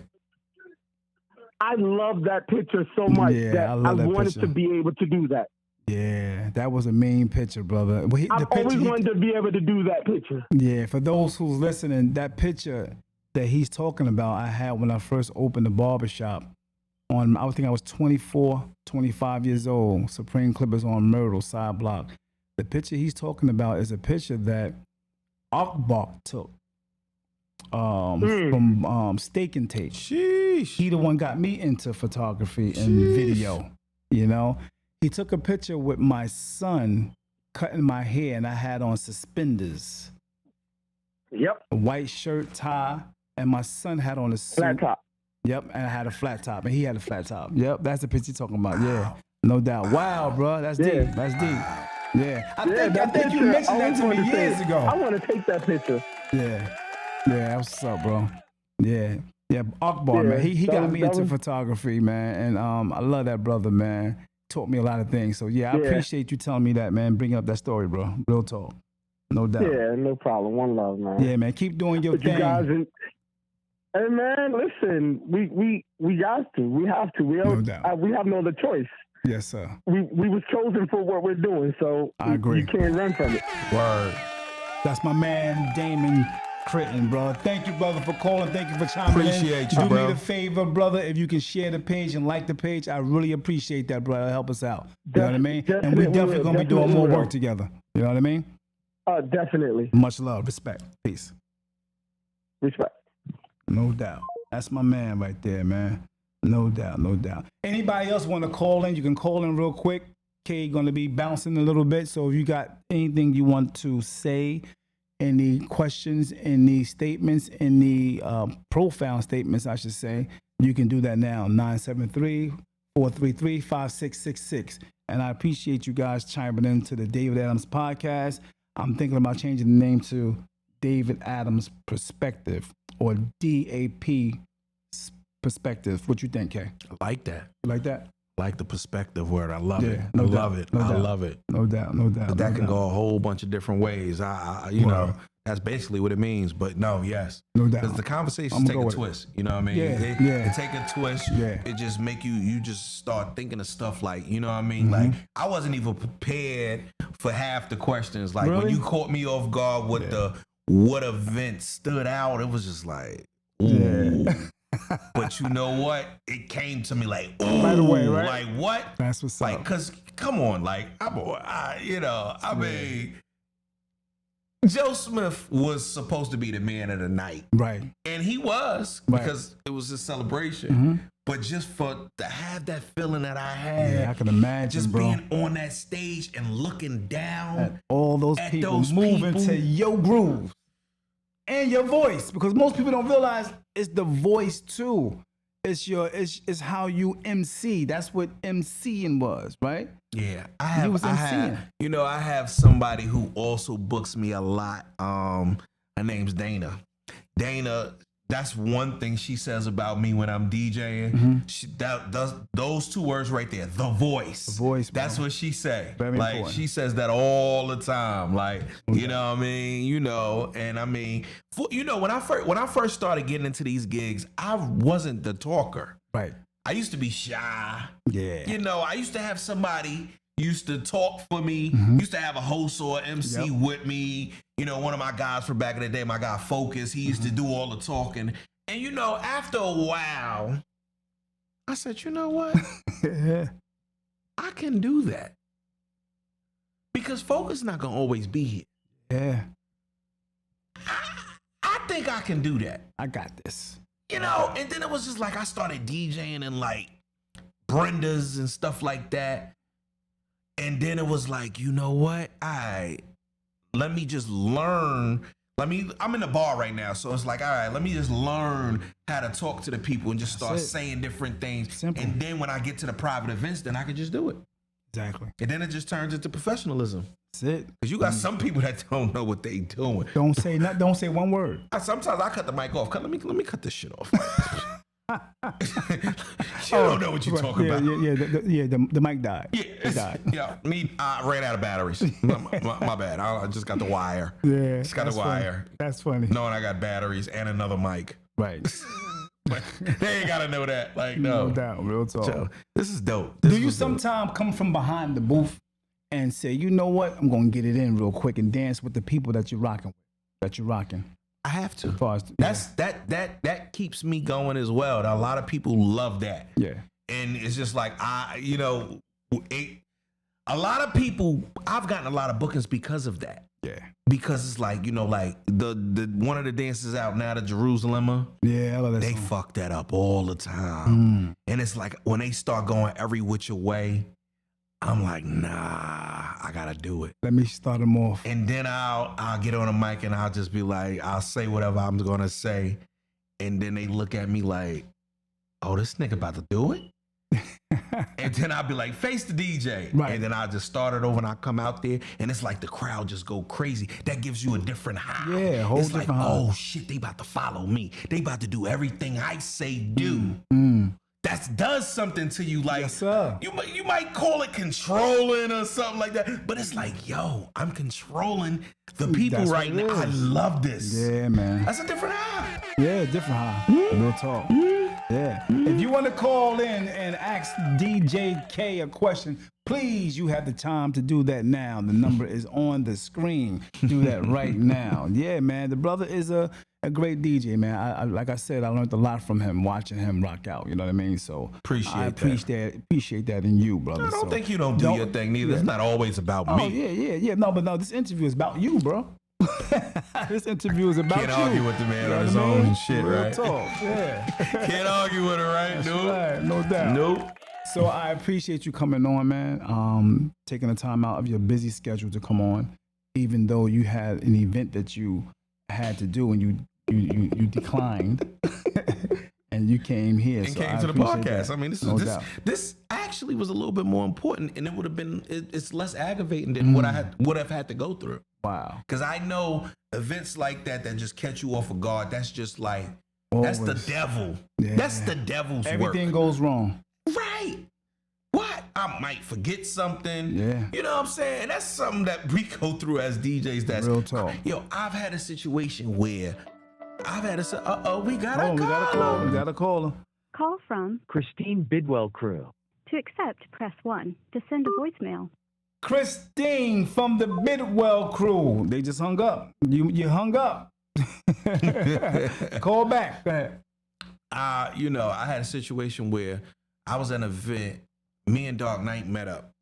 I love that picture so much Yeah, that I I love that wanted picture. to be able to do that. Yeah, that was a mean picture, brother. Well, I've always wanted to be able to do that picture. Yeah, for those who's listening, that picture that he's talking about, I had when I first opened the barbershop. I think I was 24, 25 years old. Supreme Clippers on Myrtle side block. The picture he's talking about is a picture that Akbar took from Steak and Tape. Sheesh. He the one got me into photography and video. You know, he took a picture with my son cutting my hair, and I had on suspenders, Yep. a white shirt, tie, and my son had on a suit. Flat top. Yep, and I had a flat top, and he had a flat top. Yep, that's the picture you're talking about. Yeah, no doubt. Wow, bro, that's Yeah. deep. That's deep. Yeah, I think that you picture, mentioned I that to always me wanted to years take- ago. I want to take that picture. Yeah, that's what's up, bro. Yeah, Akbar, Yeah, man. He that got was- me that into was- photography, man, and I love that brother, man. Taught me a lot of things. So yeah, I Yeah. appreciate you telling me that, man. Bringing up that story, bro. Real talk, no doubt. Yeah, no problem. One love, man. Yeah, man. Keep doing your But you thing. guys, hey man, listen, we got to, we have to, No doubt. we have no other choice. Yes, sir. We was chosen for what we're doing, so I agree. You can't run from it. Word. That's my man, Damon Critton, bro. Thank you, brother, for calling. Thank you for chiming in. Appreciate you, Do bro. me the favor, brother, if you can share the page and like the page. I really appreciate that, brother. Help us out. You know what I mean? And we Definitely definitely will. going to be doing Definitely more will. work together. You know what I mean? Definitely. Much love, respect, peace. Respect. No doubt. That's my man right there, man. No doubt, no doubt. Anybody else want to call in? You can call in real quick. K going to be bouncing a little bit. So if you got anything you want to say, any questions, any statements, any profound statements, I should say, you can do that now. 973-433-5666. And I appreciate you guys chiming into the David Adams podcast. I'm thinking about changing the name to David Adams Perspective or D.A.P. Perspective. What you think, Kay? I like that. You like that? Like the perspective word. I love it. no I doubt, love it. no I doubt. love it. No doubt, no doubt. But that no can doubt. go a whole bunch of different ways. You know, that's basically what it means. But no, yes. No Because doubt. the conversations I'ma take go a with it. twist. You know what I mean? Yeah, It yeah. take a twist. Yeah. It just make you just start thinking of stuff like, you know what I mean? Mm-hmm. Like, I wasn't even prepared for half the questions. Like, when Really? you caught me off guard with what event stood out, it was just like, ooh. Yeah. But you know what? It came to me like, ooh. Right away, right? Like, what? That's what's Like, up. cause come on, like I mean, Joe Smith was supposed to be the man of the night, Right. and he was Right. because it was a celebration. Mm-hmm. But just to have that feeling that I had, Yeah, I can imagine, just bro. being on that stage and looking down At all those at people those moving people. to your groove and your voice, because most people don't realize it's the voice too. It's how you MC. That's what MCing was, right? Yeah, was MCing. I have somebody who also books me a lot. Her name's Dana. Dana, that's one thing she says about me when I'm DJing. Mm-hmm. Those two words right there, the voice. The voice, That's bro. what she say. Very like important. she says that all the time. Like, you know what I mean? And I mean, when I first started getting into these gigs, I wasn't the talker. Right. I used to be shy. Yeah. I used to have somebody used to talk for me, used to have a host or MC Yep. with me. One of my guys from back in the day, my guy Focus, he used to do all the talking. And after a while, I said, you know what? I can do that. Because Focus not gonna always be here. Yeah. I think I can do that. I got this. And then it was just like I started DJing in like Brenda's and stuff like that. And then it was like, you know what? Let me just learn. I'm in the bar right now, so it's like, all right, let me just learn how to talk to the people and just start saying different things. Simple. And then when I get to the private events, then I can just do it. Exactly. And then it just turns into professionalism. That's it. Because you got some people that don't know what they doing. Don't say one word. Sometimes I cut the mic off. Let me cut this shit off. You don't know what you're talking about. The mic died. Yeah, It died. yeah. I ran out of batteries. My bad. I just got the wire. Yeah, Just got the that's funny. wire. That's funny. Knowing I got batteries and another mic. Right. But they ain't gotta know that. Like, no. No doubt. Real talk. So, this is dope. Do you sometimes come from behind the booth and say, you know what, I'm gonna get it in real quick and dance with the people that you're rocking with? I have to. As far as, That keeps me going as well. A lot of people love that. Yeah. And it's just like a lot of people. I've gotten a lot of bookings because of that. Yeah. Because it's like, like the one of the dances out now, the Jerusalem. Yeah, I love that They song. fuck that up all the time. And it's like when they start going every which way, I'm like, nah, I gotta do it. Let me start them off. And then I'll get on a mic and I'll just be like, I'll say whatever I'm gonna say. And then they look at me like, oh, this nigga about to do it? And then I'll be like, face the DJ. Right. And then I'll just start it over and I'll come out there and it's like the crowd just go crazy. That gives you a different high. Yeah, a whole it's different like, high. oh shit, they about to follow me. They about to do everything I say do. That does something to you. Like, Yes, sir. you might call it controlling or something like that. But it's like, yo, I'm controlling the people That's right what it now. I is. love this. Yeah, man. That's a different high. Yeah, different high. Real talk. Yeah. If you want to call in and ask DJ K a question, please, you have the time to do that now. The number is on the screen. Do that right now. Yeah, man. The brother is a great DJ, man. I like I said, I learned a lot from him, watching him rock out. You know what I mean? So I appreciate that in you, brother. I don't So think you don't do your thing neither. It's not always about Oh, me. yeah. No, but no, this interview is about you, bro. This interview is about Can't you. argue with the man You know on his what I mean? own shit, Real right? talk, yeah. Can't argue with it, right? That's Nope. right, no doubt. Nope. So I appreciate you coming on, man. Taking the time out of your busy schedule to come on, even though you had an event that you had to do and you declined, and you came here. And so came I to the appreciate podcast. that. I mean, No doubt. this actually was a little bit more important, and it would have been it's less aggravating than what I would have had to go through. Wow. Because I know events like that just catch you off of guard. That's just like that's the Always. devil. Yeah. That's the devil's Everything work. goes wrong. Right. What? I might forget something. Yeah. You know what I'm saying? That's something that we go through as DJs. That's Real talk. Yo, I've had a situation where I've had a we got Oh, a we got a call. We call. got a caller. Call from Christine Bidwell Crew. to accept, press 1. To send a voicemail. Christine from the Bidwell crew. They just hung up. You hung up. Call back. Go ahead. I had a situation where I was at an event. Me and Dark Knight met up.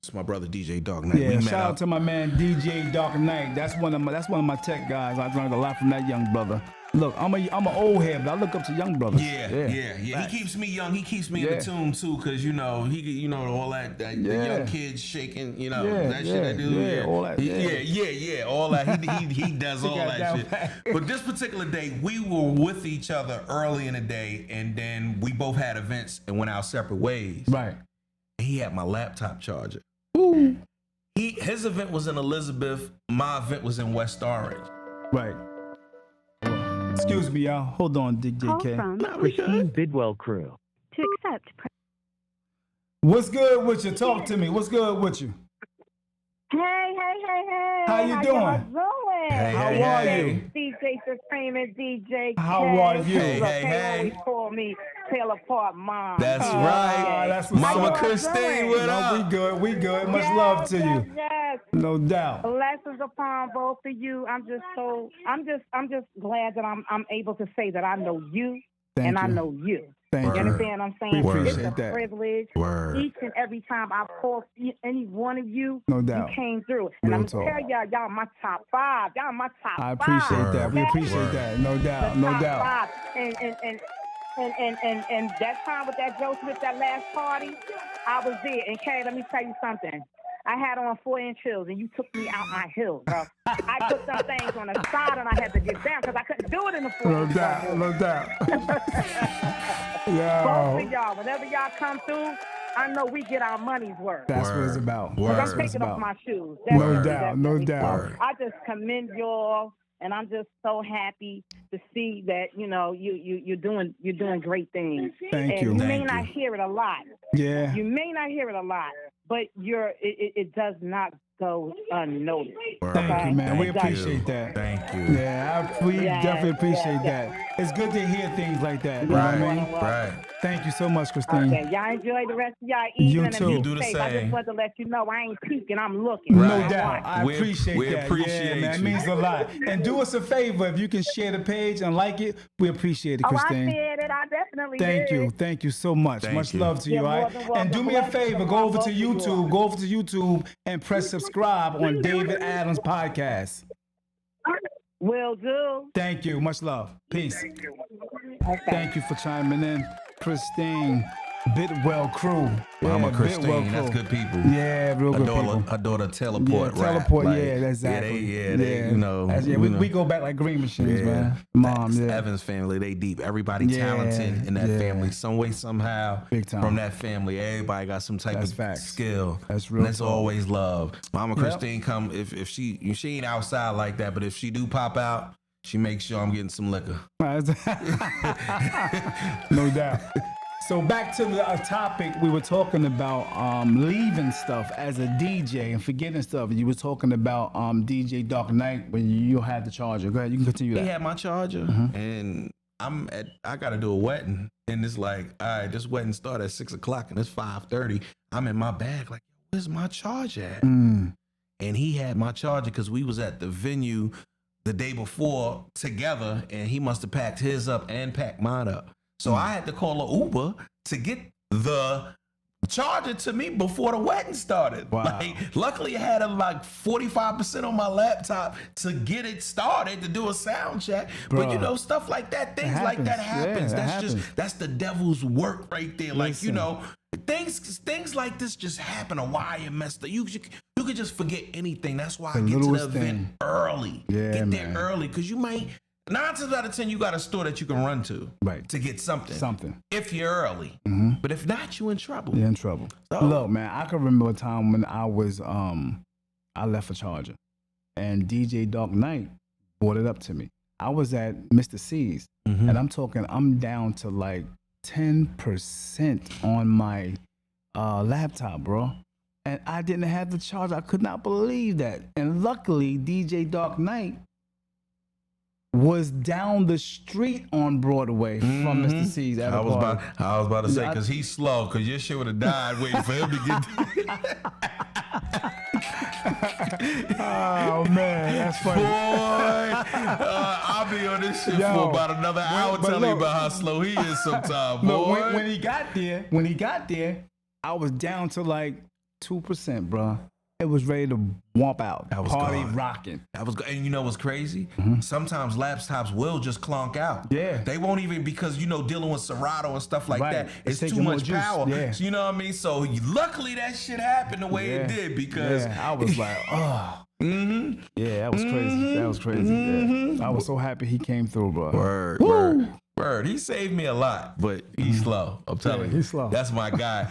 It's my brother DJ Dark Knight. Yeah, we met shout up. out to my man DJ Dark Knight. That's one of my tech guys. I learned a lot from that young brother. Look, I'm an old head, but I look up to young brothers. Yeah. Facts. He keeps me young. He keeps me in Yeah. the tune too, cause all that the young kids shaking, that shit they do. Yeah, all that, all that. He does all got that down shit. pat. But this particular day, we were with each other early in the day, and then we both had events and went our separate ways. Right. He had my laptop charger. Ooh. His event was in Elizabeth. My event was in West Orange. Right. Excuse me, y'all. Hold on, DJ Call K. from Christine Bidwell Crew. to accept, press What's good with you? Talk to me. What's good with you? Hey. How you y'all doing? doing? Hey, How hey, are hey. you? DJ Supreme and DJ K. How are you? Hey, Look, hey, they hey. always call me Tail Apart Mom. That's Ah, right. that's what's Mama up. Christine, what No, up? we good. Much love to you. Yes. No doubt. Blessings upon both of you. I'm just glad that I'm able to say that I know you Thank and I you. know you. Thank You Word. you. understand what I'm saying? We It's appreciate a that. privilege. Word. Each and every time I call any one of you, No doubt. you came through. And Real I'm talk. going to tell y'all my top 5. Y'all my top 5. I appreciate that. We Word. appreciate Word. that. No doubt. The No top doubt. 5. And that time with that Joe Smith, that last party, I was there. And Kay, let me tell you something. I had on 4-inch heels, and you took me out my heels, bro. I put some things on the side, and I had to get down because I couldn't do it in the 4-inch. No doubt. Both of y'all, whenever y'all come through, I know we get our money's worth. That's what it's about. I'm taking off my shoes. No doubt. I just commend y'all, and I'm just so happy to see that you're doing great things. Thank you. You may not hear it a lot. Yeah. You may not hear it a lot, but it does not go unnoticed. Thank you, man. We appreciate that. Thank you. Yeah, we definitely appreciate that. It's good to hear things like that. You know what I mean? Right. Thank you so much, Christine. Okay, y'all enjoy the rest of y'all evening. You too. And You do the safe. I same. just want to let you know I ain't peeking. I'm looking. No doubt. I We appreciate that. appreciate yeah, man. It you. means a lot. And do us a favor. If you can share the page and like it, we appreciate it, Oh, I Christine. said it. I definitely Thank did. you. Thank you so much. Thank Much you. love to you, You're all more right? than welcome. And do me a Bless favor. you. Go over to Both of you YouTube. all. Go over to YouTube and press subscribe on David Adams Podcast. Will do. Thank you. Much love. Peace. Okay. Thank you for chiming in, Christine. Bidwell crew. Mama Yeah, Christine, Bidwell that's crew. good people. Yeah, real good people. Her daughter teleport. Yeah, rap. teleport. Like, Yeah, that's exactly. They, you know. That's- you know. we go back like green machines, Yeah. man. Mom, That's yeah. Evans family, they deep. Everybody Yeah, talented in that yeah. family, some way, somehow. Big time. From that family, everybody got some type That's of facts. skill. That's real And that's talk. always love. Mama Yep. Christine come if she ain't outside like that, but if she do pop out, she makes sure I'm getting some liquor. No doubt. So back to the topic, we were talking about leaving stuff as a DJ and forgetting stuff. You were talking about DJ Dark Knight when you had the charger. Go ahead, you can continue He that. had my charger, and I got to do a wedding, and it's like, all right, this wedding started at 6:00, and it's 5:30. I'm in my bag, like, where's my charger at? Mm. And he had my charger because we was at the venue the day before together, and he must have packed his up and packed mine up. So I had to call an Uber to get the charger to me before the wedding started. Wow. Like, luckily I had like 45% on my laptop to get it started to do a sound check. But you Bruh. know, stuff like that, things like that happens. Yeah, that That's happens. that's the devil's work right there. Like, you Listen. know, things like this just happen. Why you messed up. You could just forget anything. That's why I The get to the littlest event thing. early. Yeah, Get there man. early, because you might 9 times out of 10 you got a store that you can run to, Right. to get something. Something. If you're early, but if not, you in trouble. You're in trouble. So- Look, man, I can remember a time when I was I left a charger, and DJ Dark Knight brought it up to me. I was at Mr. C's, and I'm down to like 10% on my laptop, bro. And I didn't have the charger. I could not believe that. And luckily, DJ Dark Knight was down the street on Broadway from Mr. C's at a party. I was about to say, Yeah, I- because he's slow, because your shit would have died waiting for him to get Oh man, that's Boy, funny. I'll be on this shit Yo, for about another hour but telling you look- about how slow he is sometimes, boy. Look, when he got there, I was down to like 2%, bro. It was ready to womp out. That was Party gone. rocking. That was, and you know what's crazy? Sometimes laptops will just clonk out. Yeah. They won't even, because, you know, dealing with Serato and stuff like Right. that, It's it's too taking more much juice. power. Yeah. So, you know what I mean? So luckily that shit happened the way it did, because I was like, oh. Yeah, that was crazy. That was crazy. Yeah. I was so happy he came through, bro. Word. He saved me a lot, but he's slow. I'm telling you. he's slow. That's my guy.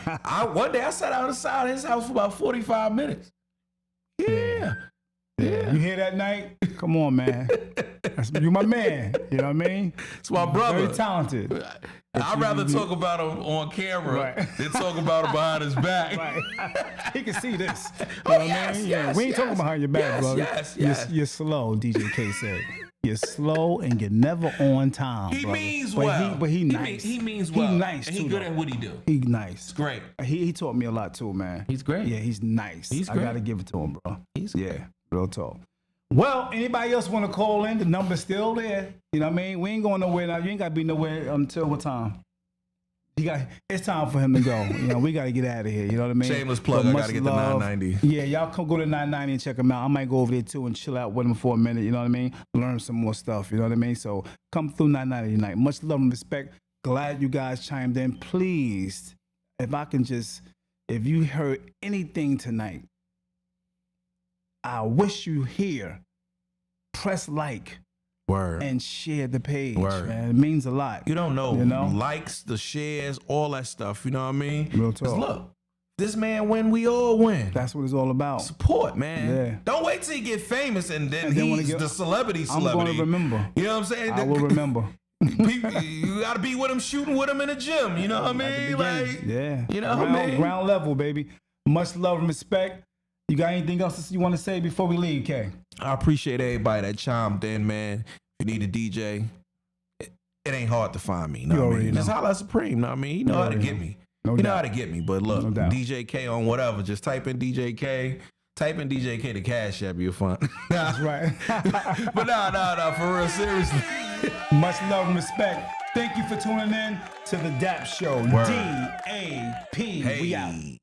One day I sat outside his house for about 45 minutes. Yeah. Yeah. You hear that night? Come on, man. You my man. You know what I mean? It's my brother. Very talented. I'd rather talk about him on camera than talk about him behind his back. Right. He can see this. You Oh, know what yes, I mean? yes, We ain't talking yes. behind your back, Yes, bro. yes. You're slow, DJ K said. You're slow and you're never on time. He brother. means but well. But he nice. He means well. He nice and too. he good though. at what he do. He nice. It's great. He taught me a lot too, man. He's great. Yeah, he's nice. He's I great. gotta give it to him, bro. He's real talk. Well, anybody else want to call in? The number's still there. You know what I mean? We ain't going nowhere now. You ain't got to be nowhere until what time? It's time for him to go. You know, we got to get out of here. You know what I mean? Shameless plug. But I much got to get the love. 990. Yeah, y'all come go to 990 and check him out. I might go over there too and chill out with him for a minute. You know what I mean? Learn some more stuff. You know what I mean? So come through 990 tonight. Much love and respect. Glad you guys chimed in. Please, if I can just if you heard anything tonight, I wish you here. Press like Word. and share the page, Word. man. It means a lot. You don't know, You know? likes, the shares, all that stuff. You know what I mean? Real 'Cause talk. look, this man win, we all win. That's what it's all about. Support, man. Yeah. Don't wait till you get famous and then And then when he's it get- the celebrity. I'm going to remember. You know what I'm saying? I will remember. People, you gotta be with him, shooting with him in the gym. You know what I At the mean? beginning. Like, yeah. you know what I mean? Ground level, baby. Much love and respect. You got anything else you want to say before we leave, Kay? I appreciate everybody that chimed in, man. If you need a DJ, it ain't hard to find me. You know You what I already mean? Just know. holla at Supreme. You know what I mean? You know You how to already get know. me. No You know doubt. how to get me. But look, No doubt. DJ K on whatever. Just type in DJ K. Type in DJ K to Cash App. You'll find. That's right. But no, for real, seriously. Much love and respect. Thank you for tuning in to the D.A.P Show. Word. D.A.P. We out. Hey.